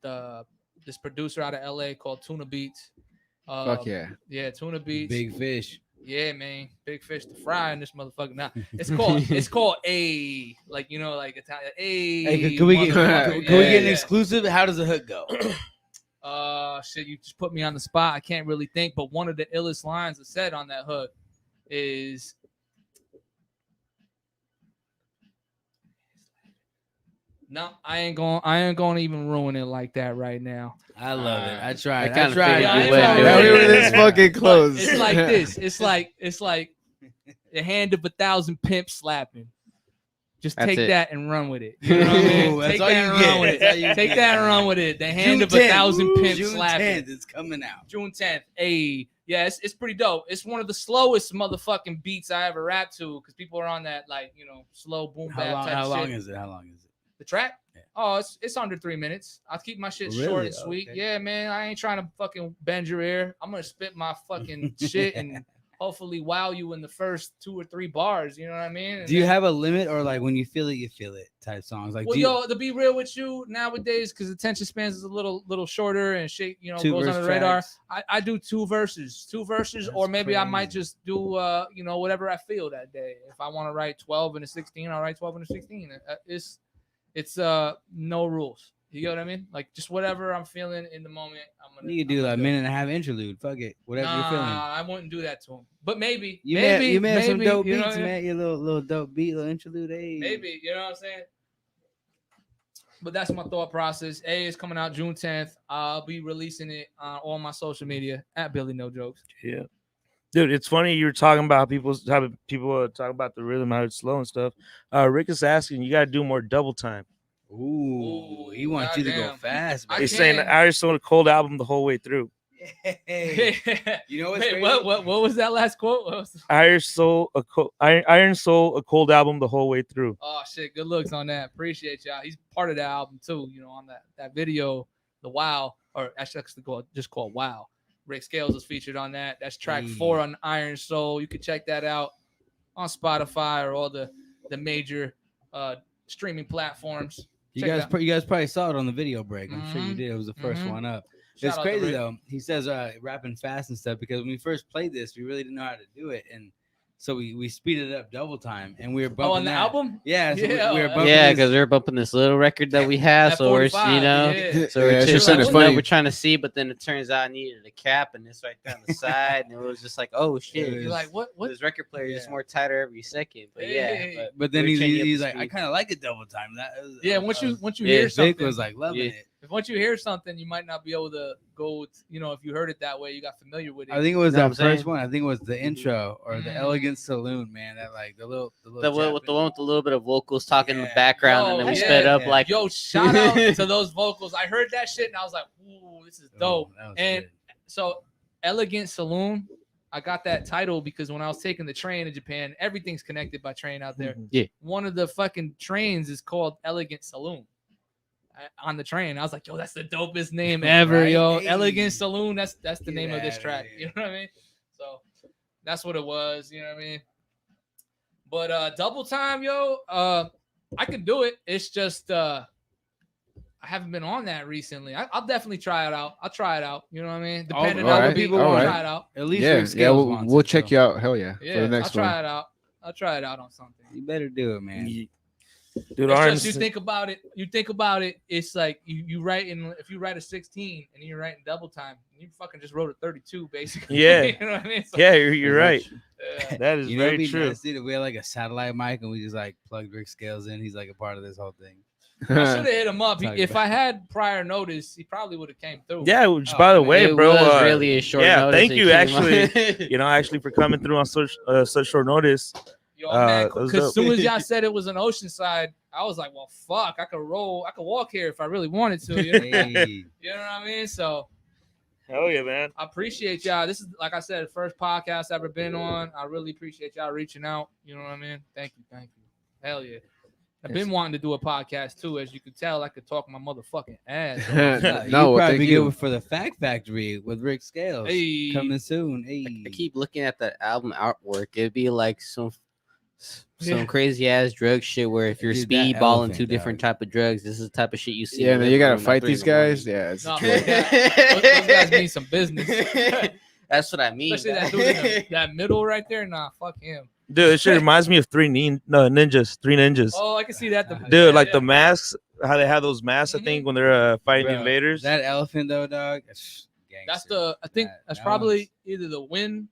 this producer out of LA called Tuna Beats. Fuck yeah. Yeah, Tuna Beats. Big fish. Yeah, man. Big fish to fry in this motherfucker. Now it's called a like Italian. Hey, can we get an exclusive? How does the hook go? Shit, you just put me on the spot. I can't really think, but one of the illest lines that said on that hook is no, I ain't going to even ruin it like that right now. I love it. I tried. I tried. We were this fucking close. It's like this. It's like the hand of 1,000 pimps slapping. Just take that and run with it. You know what I mean? Take that and run with it. Take that and run with it. The hand of 1,000 pimps slapping. June 10th, it's coming out. June 10th. Hey, yeah, it's pretty dope. It's one of the slowest motherfucking beats I ever rap to because people are on that slow boom bap type How shit. long is it? The track? Yeah. Oh, it's under 3 minutes. I'll keep my shit short and sweet. Okay. Yeah, man. I ain't trying to fucking bend your ear. I'm gonna spit my fucking shit and hopefully wow you in the first 2 or 3 bars. You know what I mean? And do you have a limit, or like when you feel it type songs? Like, to be real with you nowadays, because attention spans is a little shorter and shit, goes under the radar. I do 2 verses, or maybe crazy. I might just do whatever I feel that day. If I want to write 12 and a 16, I'll write 12 and a 16. It's no rules. You get what I mean? Like just whatever I'm feeling in the moment. You could do like a minute and a half interlude. Fuck it, whatever you're feeling. I wouldn't do that to him. But maybe You may have some dope you know beats, what I mean? man. Your little dope beat, little interlude. Hey. Maybe, you know what I'm saying? But that's my thought process. A is coming out June 10th. I'll be releasing it on all my social media at Billy No Jokes. Yeah. Dude, it's funny you were talking about people talk about the rhythm, how it's slow and stuff. Rick is asking, you got to do more double time. Ooh, he wants you to go goddamn. fast. He's saying the Irish Soul Cold album the whole way through. Hey, you know what's Wait, crazy? what was that last quote? Iron Soul, a cold album the whole way through. Oh shit, good looks on that. Appreciate y'all. He's part of that album too. On that video, the Wow, or actually just called Wow. Rick Scales is featured on that. That's track 4 on Iron Soul. You can check that out on Spotify or all the major streaming platforms. You guys probably saw it on the video break. I'm sure you did. It was the first one up. Shout It's out to crazy Rick. though. He says rapping fast and stuff because when we first played this, we really didn't know how to do it, and so we speeded it up double time, and we were bumping on the that. album? Yeah, so Yeah, we were bumping Yeah, this- because we're bumping this little record that we have, At so we're 45, yeah. so we're Yeah, it's just kinda funny. we're trying to see, but then it turns out I needed a cap, and it's right down the side, and it was just like, oh shit, You're like, what? this record player is Yeah. more tighter every second. But Hey. yeah, But then we're changing up he's the like, I speed. kind of like it double time. That was, Yeah, once you yeah, hear Vic something, was like loving Yeah. it. If once you hear something, you might not be able to go. If you heard it that way, you got familiar with it. I think it was Know what I'm that first saying? one. I think it was the intro or the Elegant Saloon, man. That like the little The one with Japanese- the little bit of vocals talking in the Yeah. background, and then we Yo, sped up yeah. like. Yo, shout out to those vocals. I heard that shit and I was like, ooh, this is dope. That was And good. so Elegant Saloon, I got that title because when I was taking the train in Japan, everything's connected by train out there. Yeah. One of the fucking trains is called Elegant Saloon. On the train, I was like, yo, that's the dopest name ever, Right? yo. Hey. Elegant Saloon, that's the Get name of this outta track. here. You know what I mean? So that's what it was, you know what I mean? But double time, yo, I can do it. It's just I haven't been on that recently. I'll definitely try it out. I'll try it out. You know what I mean? Depending on alright, what people alright. try it out. At least Yeah, Rick yeah, Scales we'll, wants we'll it, check so you out. Hell yeah, for Yeah, the next I'll try one. it out. I'll try it out on something. You better do it, man. Dude, It's Arms, just you think about it. It's like you write if you write a 16 and you're writing double time, you fucking just wrote a 32 basically. Yeah. You know what I mean? So, yeah, you're right. yeah. That is You know, it'd very be true. nice, dude, if we had like a satellite mic and we just like plugged Rick Scales in. He's like a part of this whole thing. I should have hit him up. Talk If about- I had prior notice, he probably would have came through. Yeah, which, Oh, by the man. way, It bro. was really a short yeah, notice thank that you, came actually. on. Actually for coming through on such short notice. Yo, man, that was because dope. as soon as y'all said it was an Oceanside, I was like, well, fuck, I could walk here if I really wanted to. You know, Hey, you know what I mean? So Hell yeah, man. I appreciate y'all. This is, like I said, the first podcast I've ever been on. I really appreciate y'all reaching out. You know what I mean? Thank you. Hell yeah. I've been wanting to do a podcast too. As you can tell, I could talk my motherfucking ass. you No, well, probably thank be you. good for the Fact Factory with Rick Scales Hey. coming soon. Hey, I keep looking at the album artwork. It'd be like some Yeah. crazy ass drug shit where if you're Dude, that speedballing elephant, two different dog. type of drugs, this is the type of shit you see. Yeah, in and the then you living gotta room at fight 3 in these the morning. guys. Yeah, it's No, true. those guys need some business. That's what I mean. Especially that dude in that middle right there. Nah, fuck him. Dude, this shit reminds me of Three Ninjas. Oh, I can see that. Dude, Yeah, like yeah. the masks, how they have those masks, I think, when they're fighting the Bro, invaders. that elephant though, dog. That's I think that's that probably either the wind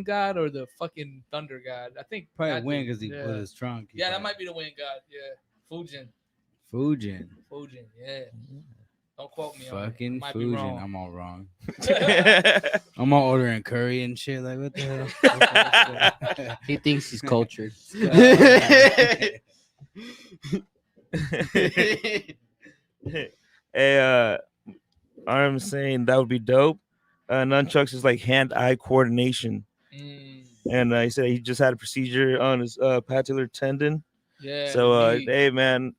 god or the fucking thunder god. I think probably that win dude, because he yeah. put his trunk. He Yeah, that probably- might be the wind god. Yeah, Fujin. Fujin. Yeah. Don't quote me on it. Fucking Might be Fujin. wrong. I'm all wrong. I'm all ordering curry and shit. Like what the hell? He thinks he's cultured. Hey, I'm saying that would be dope. Nunchucks is like hand-eye coordination, Mm, and he said he just had a procedure on his patellar tendon. yeah. So, the knee. hey, man,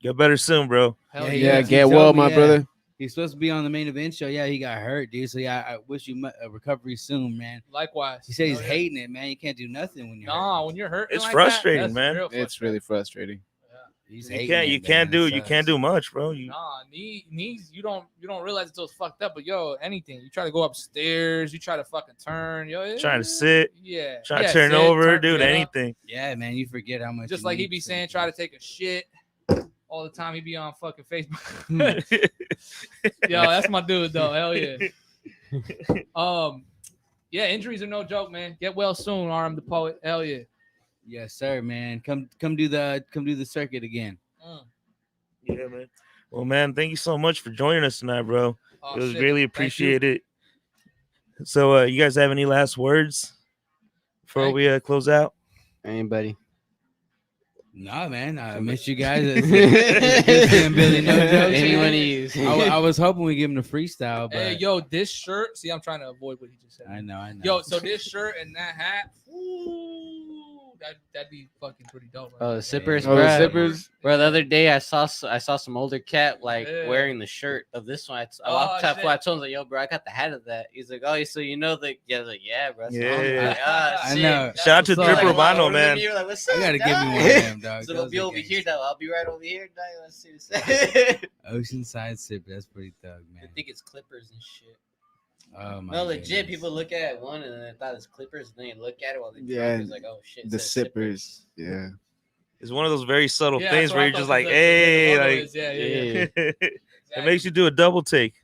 get better soon, bro. Hell yeah, Yeah, he get told well, me, my yeah. brother. He's supposed to be on the main event show. Yeah, he got hurt, dude. So yeah, I wish you a recovery soon, man. Likewise. He said he's Oh, yeah. hating it, man. You can't do nothing when you're hurt. Nah, when you're hurt, It's like frustrating, that's man. real It's frustrating. really frustrating. He's You hating can't, it, you can't man. do, It you can't sucks. do much, bro. You, Nah, knees. You don't realize until it's fucked up. But yo, anything. You try to go upstairs. You try to fucking turn. Yo, trying to sit, Yeah. trying yeah, to turn sit, over, turn, dude, get up. anything. Yeah, man, you forget how much. Just you like he need be to saying, do. try to take a shit all the time. He be on fucking Facebook. Yo, that's my dude though. Hell yeah. Yeah, injuries are no joke, man. Get well soon, RM the poet. Hell yeah. Yes, sir, man. Come do the circuit again. Mm. Yeah, man. Well, man, thank you so much for joining us tonight, bro. Oh, It was shit. greatly Thank you. appreciated. So, you guys have any last words before Thank we close out? Anybody? Nah, man, I miss you guys. It's good seeing Billy. No jokes. Anyone man. of you? I was hoping we give him the freestyle, but Hey, yo, this shirt. See, I'm trying to avoid what he just said. I know. Yo, so this shirt and that hat. Ooh, that'd be fucking pretty dope. Oh, the there. zippers, Oh, the bruh. zippers. Bro, the other day I saw some older cat like Yeah. wearing the shirt of this one. I Oh, walked up, shit. I told him like, "Yo, bro, I got the hat of that." He's like, "Oh, so you know the?" Yeah, I was like, "Yeah, bro." So I'm Yeah. like, ah, I shit. know. That's Shout out to what's Drip up. Like, Urbano, older than man. me, you're like, "What's I up, gotta give me dog?" one of them, dog. So Those they'll be are over gangsta. here, dog. I'll be right over here, dog. Let's see what's up. Oceanside sip. That's pretty thug, I man. think it's Clippers and shit. Oh my. No, legit. goodness. People look at one and then they thought it's Clippers, and then you look at it while they Yeah, drunk. It's like, oh shit. it The says sippers. Yeah. It's one of those very subtle Yeah, things that's where what I you're just thought like, the hey, logo like, is. Yeah. it makes you do a double take.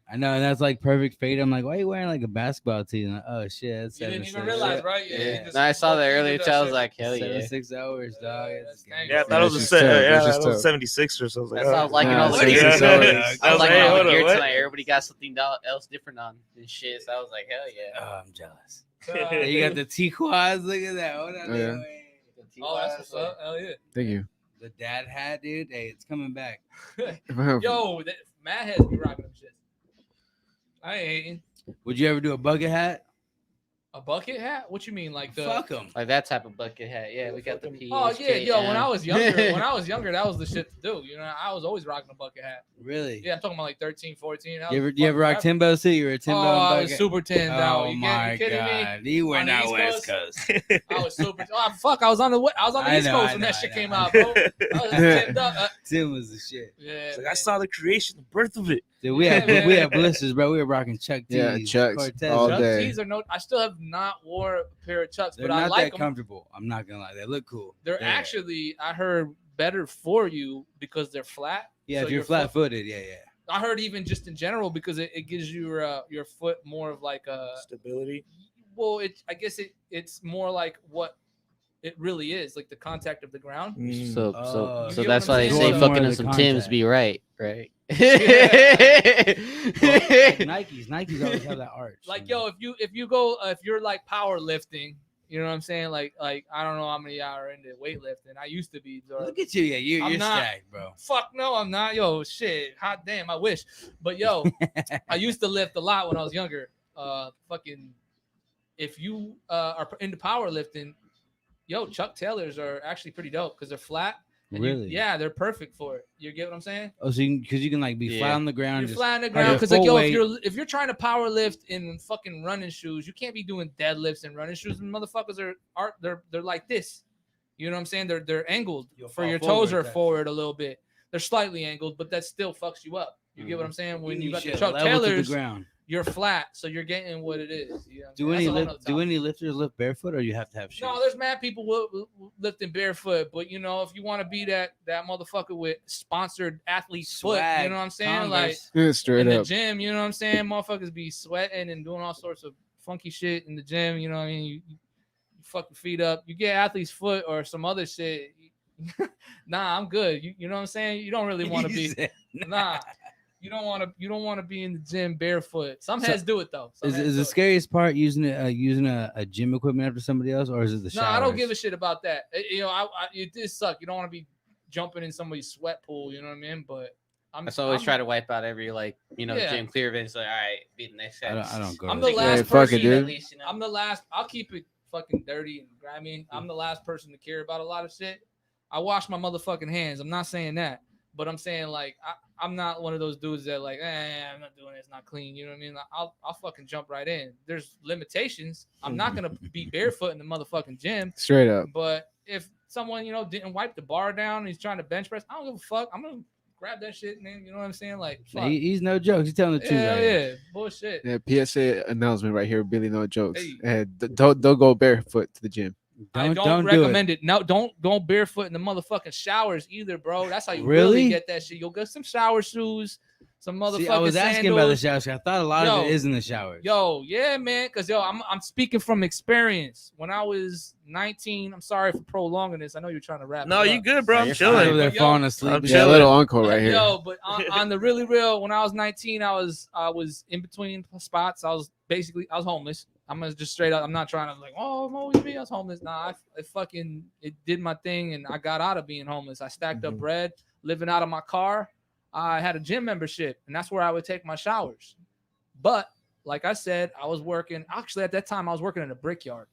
I know, and that's like perfect fade. I'm like, why are you wearing like a basketball tee? Like, oh shit, that's You didn't even 7'6". realize, right? Yeah. you just No, I saw that fucking earlier did too. I was shit. like, hell yeah. 7'6" hours, dog. That's dangerous. Yeah, I thought Yeah, it was it's a just tough. yeah, It's that just was tough. 76 or so. I was like, That's what I was liking Nah, all the what? gears. Yeah, tonight. yeah. I was I was liking like, all hold the on, gear what? tonight. Everybody got something else different on and shit. So I was like, hell yeah. Oh, I'm jealous. Yeah, you got the T-quads. Look at that. Hold on. Oh, yeah. Oh, that's what's up. Hell yeah. Thank you. The dad hat, dude. Hey, it's coming back. Yo, Matt has me rocking them shit. I ain't hating. Would you ever do a bucket hat? A bucket hat? What you mean, like the? Fuck them. Like that type of bucket hat. Yeah, we got the PHK. Oh yeah, yo. When I was younger, that was the shit to do. You know, I was always rocking a bucket hat. Really? Yeah, I'm talking about like 13, 14. That You was ever rock fucking Timbo too? You were a forever. Timbo. Oh, I bucket? was super tinned out. Oh You my kidding god, me? you went On the out East West Coast. I was super. Oh fuck, I was on the I East know, Coast I when know, that shit I came know. out, bro. I was tinned up. Tim was the shit. Yeah, It's like, man. I saw the creation, the birth of it. Dude, we Yeah, had man. we had blisters, bro. We were rocking Chuck T's. Yeah, Chucks Cortez. all Chuck day. T's are no. I still have not wore a pair of Chucks, They're but I not like that them. comfortable. I'm not gonna lie. They look cool. They're actually, I heard, better for you because they're flat. Yeah, So if you're your foot- flat-footed, yeah. I heard even just in general because it gives your foot more of like a Stability. well, I guess it's more like what it really is, like the contact of the ground. So Oh. You get that's what I'm why they saying? say More fucking of in the some contact. Timbs be right. Well, like Nikes always have that arch. Like you know? yo, if you're like powerlifting, you know what I'm saying? Like I don't know how many are into weightlifting. I used to be. Or, Look at you, yeah, you're I'm not- stacked, bro. Fuck no, I'm not. Yo, shit. Hot damn, I wish. But yo, I used to lift a lot when I was younger. Fucking, if you are into powerlifting, yo, Chuck Taylors are actually pretty dope because they're flat. And Really? yeah, they're perfect for it. You get what I'm saying? Oh, so because you can like be Yeah. flat on the ground. You're just- flat on the like ground a because like full yo, weight. if you're trying to power lift in fucking running shoes, you can't be doing deadlifts in running shoes. And motherfuckers they're like this. You know what I'm saying? They're angled You'll for fall your toes forward are type forward a little bit. They're slightly angled, but that still fucks you up. You get what I'm saying? When you got the shit Chuck level to the Taylors, ground. you're flat, so you're getting what it is. You know what I'm Do saying? any That's a whole nother do topic. any lifters lift barefoot, or you have to have shoes? No, there's mad people lifting barefoot, but you know, if you want to be that motherfucker with sponsored athlete foot, you Swag, know what I'm saying? Converse. Yeah, Like straight in the up. gym, you know what I'm saying? Motherfuckers be sweating and doing all sorts of funky shit in the gym. You know what I mean? You fuck your feet up. You get athlete's foot or some other shit. Nah, I'm good. You know what I'm saying? You don't really want to He be. said, Nah, you don't want to be in the gym barefoot. Some heads do it though. Some heads Is do the it. scariest part using a gym equipment after somebody else, or is it the No, showers? I don't give a shit about that. You know, it did suck. You don't want to be jumping in somebody's sweat pool. You know what I mean? But I always try to wipe out every Yeah. gym clear event. It's like, all right, be the next guy. I don't go. I'm to the the last Yeah, fuck it, person. dude. At least, you know? I'm the last. I'll keep it fucking dirty and grimy. I'm the last person to care about a lot of shit. I wash my motherfucking hands. I'm not saying that, but I'm saying like I'm not one of those dudes that like, I'm not doing it. It's not clean. You know what I mean? I'll fucking jump right in. There's limitations. I'm not gonna be barefoot in the motherfucking gym. Straight up. But if someone didn't wipe the bar down and he's trying to bench press, I don't give a fuck. I'm gonna grab that shit, man. You know what I'm saying? Like, fuck. He's no jokes. He's telling the truth. Yeah, right here. yeah, bullshit. Yeah, PSA announcement right here, Billy No Jokes. Hey. Don't go barefoot to the gym. I don't recommend it. No, don't go barefoot in the motherfucking showers either, bro. That's how you really Really? get that shit. You'll get some shower shoes, some motherfucking See, I was asking about the sandals. showers. I thought a lot of Yo. it is in the showers. Yo, yeah, man. Cause I'm speaking from experience. When I was 19, I'm sorry for prolonging this. I know you're trying to wrap. No, it you up. good, bro. I'm over chilling. there Yo, falling asleep. I'm and Yeah, chilling. little uncle right here. Yo, but on the really real, when I was 19, I was in between spots. I was homeless. I'm gonna just straight up. I'm not trying to like, I'm always me. I was homeless. Nah, it did my thing, and I got out of being homeless. I stacked up bread, living out of my car. I had a gym membership, and that's where I would take my showers. But like I said, I was working. Actually, at that time, I was working in a brickyard.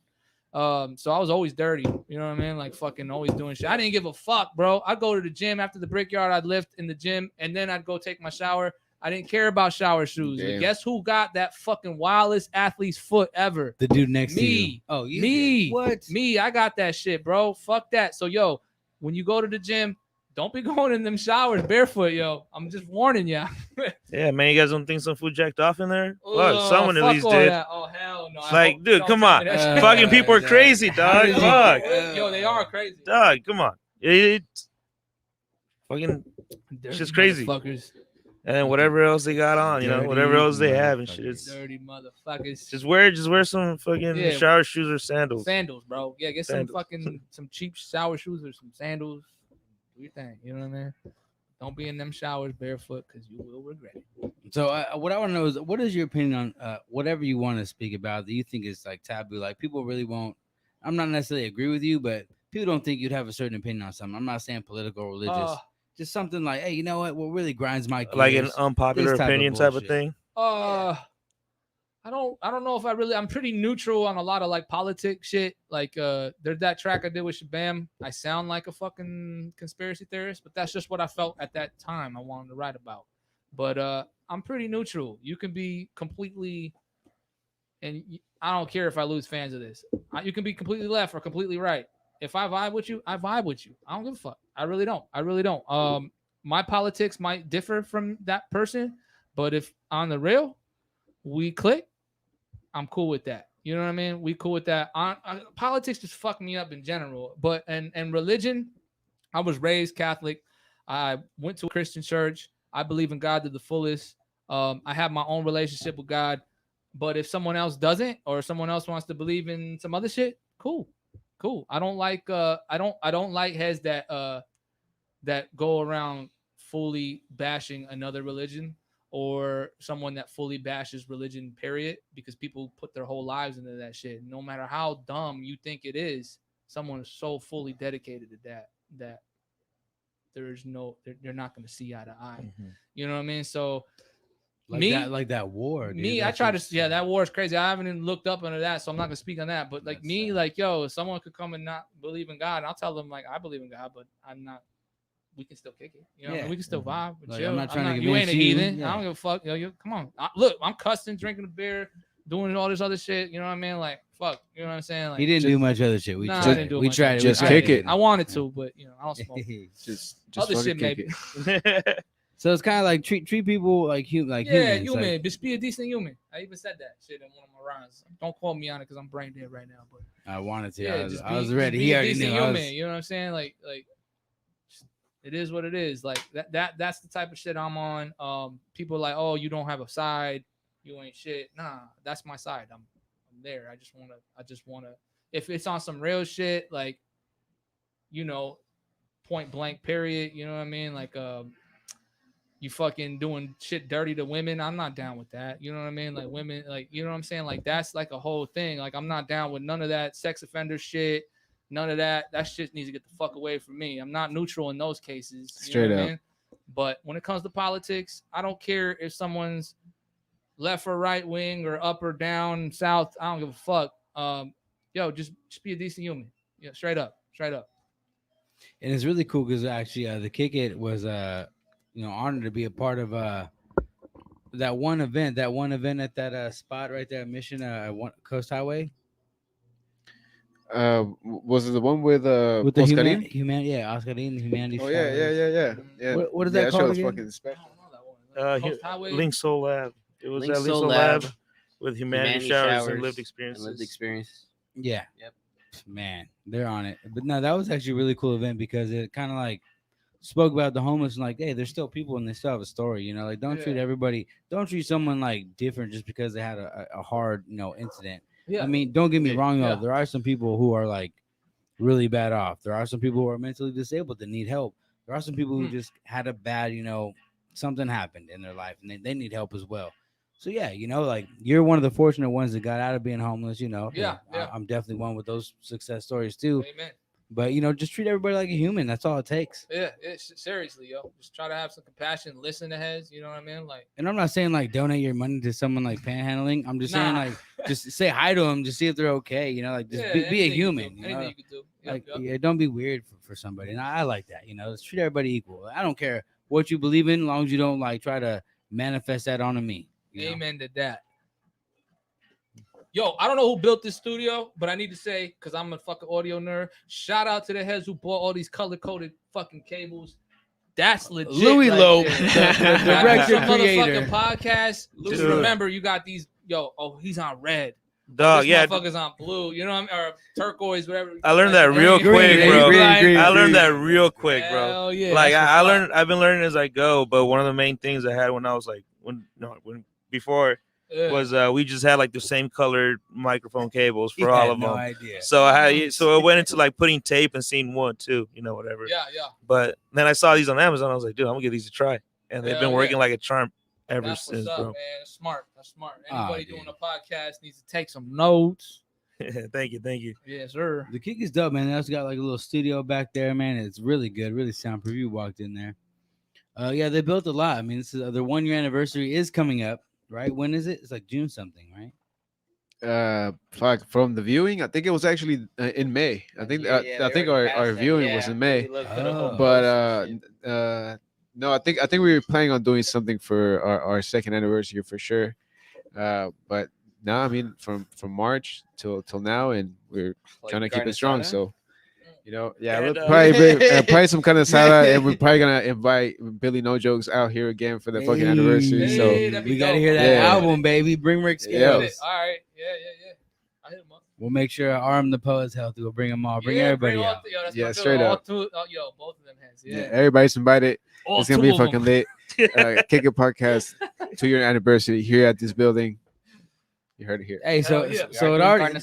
So I was always dirty. You know what I mean? Like fucking always doing shit. I didn't give a fuck, bro. I'd go to the gym after the brickyard. I'd lift in the gym, and then I'd go take my shower. I didn't care about shower shoes. But Damn. guess who got that fucking wildest athlete's foot ever? The dude next to you. Me. Oh, you Me. did. What? Me. I got that shit, bro. Fuck that. So, yo, when you go to the gym, don't be going in them showers barefoot, yo. I'm just warning ya. Yeah, man. You guys don't think some food jacked off in there? Well, someone at fuck least all did. that. Oh, hell no. I Like, hope- dude, don't come tell on. me that shit. Fucking people are crazy, dog. did you- Fuck. Yo, they are crazy. Dog, come on. It's fucking Dirty just crazy. motherfuckers. And then whatever else they got on, whatever else they have and shit. It's Dirty motherfuckers. just wear some fucking shower shoes or sandals. Sandals, bro. Yeah, get some cheap shower shoes or some sandals. Do your thing. You know what I mean? Don't be in them showers barefoot because you will regret it. So what I want to know is, what is your opinion on whatever you want to speak about that you think is like taboo? Like people really won't. I'm not necessarily agree with you, but people don't think you'd have a certain opinion on something. I'm not saying political or religious. Just something like, hey, you know what really grinds my gears? Like an unpopular opinion type of thing. I don't know if I'm pretty neutral on a lot of like politics shit. Like there's that track I did with Shabam. I sound like a fucking conspiracy theorist, but that's just what I felt at that time I wanted to write about. But I'm pretty neutral. You can be completely, and I don't care if I lose fans of this. You can be completely left or completely right. If I vibe with you, I vibe with you. I don't give a fuck. I really don't. My politics might differ from that person, but if on the real we click, I'm cool with that. You know what I mean? We cool with that. Politics just fuck me up in general. But and religion, I was raised Catholic. I went to a Christian church. I believe in God to the fullest. I have my own relationship with God. But if someone else doesn't, or someone else wants to believe in some other shit, cool. I don't like I don't like heads that go around fully bashing another religion, or someone that fully bashes religion, period, because people put their whole lives into that shit. No matter how dumb you think it is, someone is so fully dedicated to that they're not going to see eye to eye. Mm-hmm. You know what I mean? So like that war. Dude. I try to, that war is crazy. I haven't even looked up into that, so I'm not gonna speak on that. But like if someone could come and not believe in God, and I'll tell them like I believe in God, but I'm not. We can still kick it, and we can still vibe. But I'm not trying to you ain't a heathen. Yeah. I don't give a fuck. Come on, look, I'm cussing, drinking a beer, doing all this other shit. You know what I mean? Like fuck, you know what I'm saying? Like he didn't do much other shit. We tried. Just kick it. I wanted to, but I don't smoke. just other shit maybe. So it's kind of like treat people like humans. Human. Like, just be a decent human. I even said that shit in one of my rhymes. Don't quote me on it because I'm brain dead right now. But I wanted to. Yeah, I was ready. He already knew. Human, you know what I'm saying? Like it is what it is. Like that's the type of shit I'm on. People are like, oh, you don't have a side. You ain't shit. Nah, that's my side. I'm there. I just wanna. If it's on some real shit, like point blank period. You know what I mean? Like you fucking doing shit dirty to women. I'm not down with that. You know what I mean? Like women, like, you know what I'm saying? Like that's like a whole thing. Like I'm not down with none of that sex offender shit. None of that. That shit needs to get the fuck away from me. I'm not neutral in those cases. Straight up. I mean? But when it comes to politics, I don't care if someone's left or right wing or up or down, south. I don't give a fuck. Just be a decent human. Yeah, straight up. And it's really cool because actually the Kick It was honored to be a part of that one event at that spot right there, Mission Coast Highway. Was it the one with the Oscarin? Oscarin Humanity. Oh yeah. What is that called? Show was again? fucking special. Link Soul Lab. It was Link at Link Soul Soul Lab Lab with humanity showers and lived experiences. Yeah. Yep. Man, they're on it. But no, that was actually a really cool event because it kind of like spoke about the homeless and like, hey, there's still people and they still have a story, like don't treat someone like different just because they had a hard, incident. Yeah. I mean, don't get me wrong though. There are some people who are like really bad off. There are some people who are mentally disabled that need help. There are some people who just had a bad, something happened in their life and they need help as well. So yeah, like you're one of the fortunate ones that got out of being homeless. I'm definitely one with those success stories too. Amen. But just treat everybody like a human. That's all it takes. Yeah, seriously, yo. Just try to have some compassion, listen to heads. You know what I mean? Like, and I'm not saying like donate your money to someone like panhandling. I'm just saying like just say hi to them, just see if they're okay. Like just be a human. Anything you could do. Yeah, don't be weird for somebody. And I like that. Let's treat everybody equal. I don't care what you believe in, as long as you don't like try to manifest that onto me. Amen to that. Yo, I don't know who built this studio, but I need to say, because I'm a fucking audio nerd, shout out to the heads who bought all these color-coded fucking cables. That's legit. Louis right Loeb, there. the director, creator. Motherfucking podcast. Just remember, you got these. He's on red. Dog, This yeah. motherfucker's on blue. You know what I mean? Or turquoise, whatever. I learned that real Green, quick, green, bro. green, I learned green. that real quick, bro. Hell yeah. Like that's I what's learned, I've been learning as I go. But one of the main things I had when I was like, when before up. Yeah. was we just had like the same colored microphone cables for He all had of no them. idea. So so it went into like putting tape and seeing 1, 2, whatever. Yeah, yeah. But then I saw these on Amazon. I was like, dude, I'm gonna give these a try, and they've Hell been yeah. working like a charm ever That's since, what's up, bro. man. That's smart. That's smart. Ah, Anybody dude. doing a podcast needs to take some notes. Thank you. Yes, sir. The kick is dope, man. They also got like a little studio back there, man. It's really good, really soundproof. You walked in there. Yeah, they built a lot. I mean, this is their 1 year anniversary is coming up, right? When is it? It's like June something, right? From the viewing, I think it was actually in May. I think Yeah, I think our viewing was in May. But no, I think we were planning on doing something for our second anniversary for sure. But no, I mean from March till now, and we're trying to keep it strong. So yeah, And, we'll probably some kind of salad, and we're probably gonna invite Billy NoJokes out here again for the fucking anniversary. So Hey, that'd be we got to dope. hear that Yeah. album, baby. Bring Rick Yeah. Scales. All right. Yeah. I hit him up. We'll make sure Arm the Poet's healthy. We'll bring them all. Bring Yeah, everybody all out. Yo, that's Yeah, my straight all up. Two, both of them heads. yeah, Yeah. everybody's invited. All It's gonna two be of 'em. fucking lit. Kick It podcast 2-year anniversary here at this building. You heard it here. Hey, so Hell yeah. so it already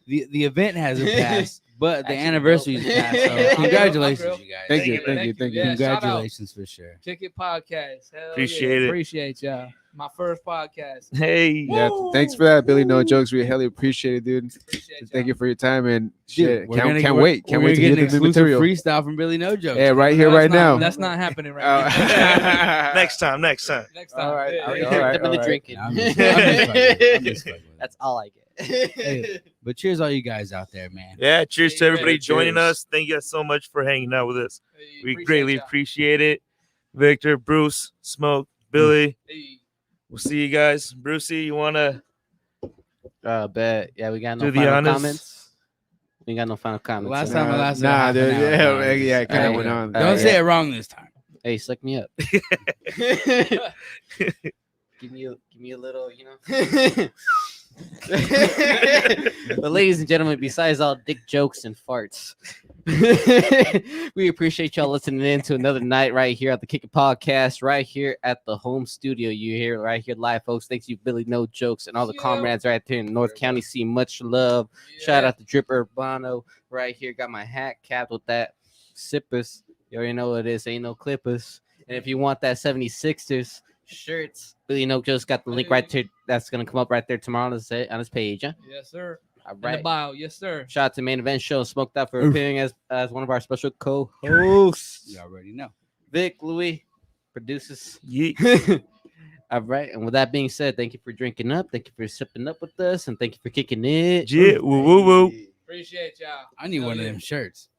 the event hasn't passed, but the Actually, anniversary is passed. So Yeah. congratulations, you guys. Thank you. Yeah, shout out. Congratulations for sure. Kick It podcast. Hell Appreciate it. Appreciate y'all. My first podcast. Hey, Yeah, thanks for that, Billy NoJokes. We highly appreciate it, dude. Appreciate y'all. Thank you for your time and Dude, shit. we're Can't gonna- wait. we're Can't wait to gonna hear get an the new exclusive material. freestyle from Billy NoJokes. Yeah, right here, That's right not- now. That's not happening right Oh. now. next time. Next time. All right. Yeah, All yeah. right. Them in the drinking. I'm just fucking with it. That's all I get. Hey, but cheers, all you guys out there, man. Yeah, cheers to Hey, everybody man, joining cheers. us. Thank you guys so much for hanging out with us. Hey, We appreciate greatly y'all. appreciate it. Victor, Bruce, Smoke, Billy. Hey. We'll see you guys. Brucey, you wanna Bet. Yeah, we got no do the final honors? comments. We ain't got no final comments. Last so- time I lasted a Nah, half an dude. hour, Yeah, bro. yeah, it kind Hey, of went on. Don't say it wrong this time. Hey, suck me up. give me a little, But ladies and gentlemen, besides all dick jokes and farts, we appreciate y'all listening in to another night right here at the Kick It Podcast, right here at the home studio. You hear right here live, folks. Thanks you, Billy NoJokes, and all the Yeah. comrades right there in North County. See much love. Shout out to Drip Urbano right here. Got my hat capped with that sippers. You already know what it is. Ain't no clippers. And if you want that 76ers shirts, Billy NoJokes got the link right there. That's gonna come up right there tomorrow on his page. Huh? Yes, sir. All In the right. bio. Yes, sir. Shout out to Main Event Show, Smoked Out for appearing as one of our special co-hosts. You already know. Vic, Louis, produces. yeet? All right. And with that being said, thank you for drinking up. Thank you for sipping up with us. And thank you for kicking it. Jit, woo woo woo. Appreciate y'all. I need Hell one of yeah. them shirts.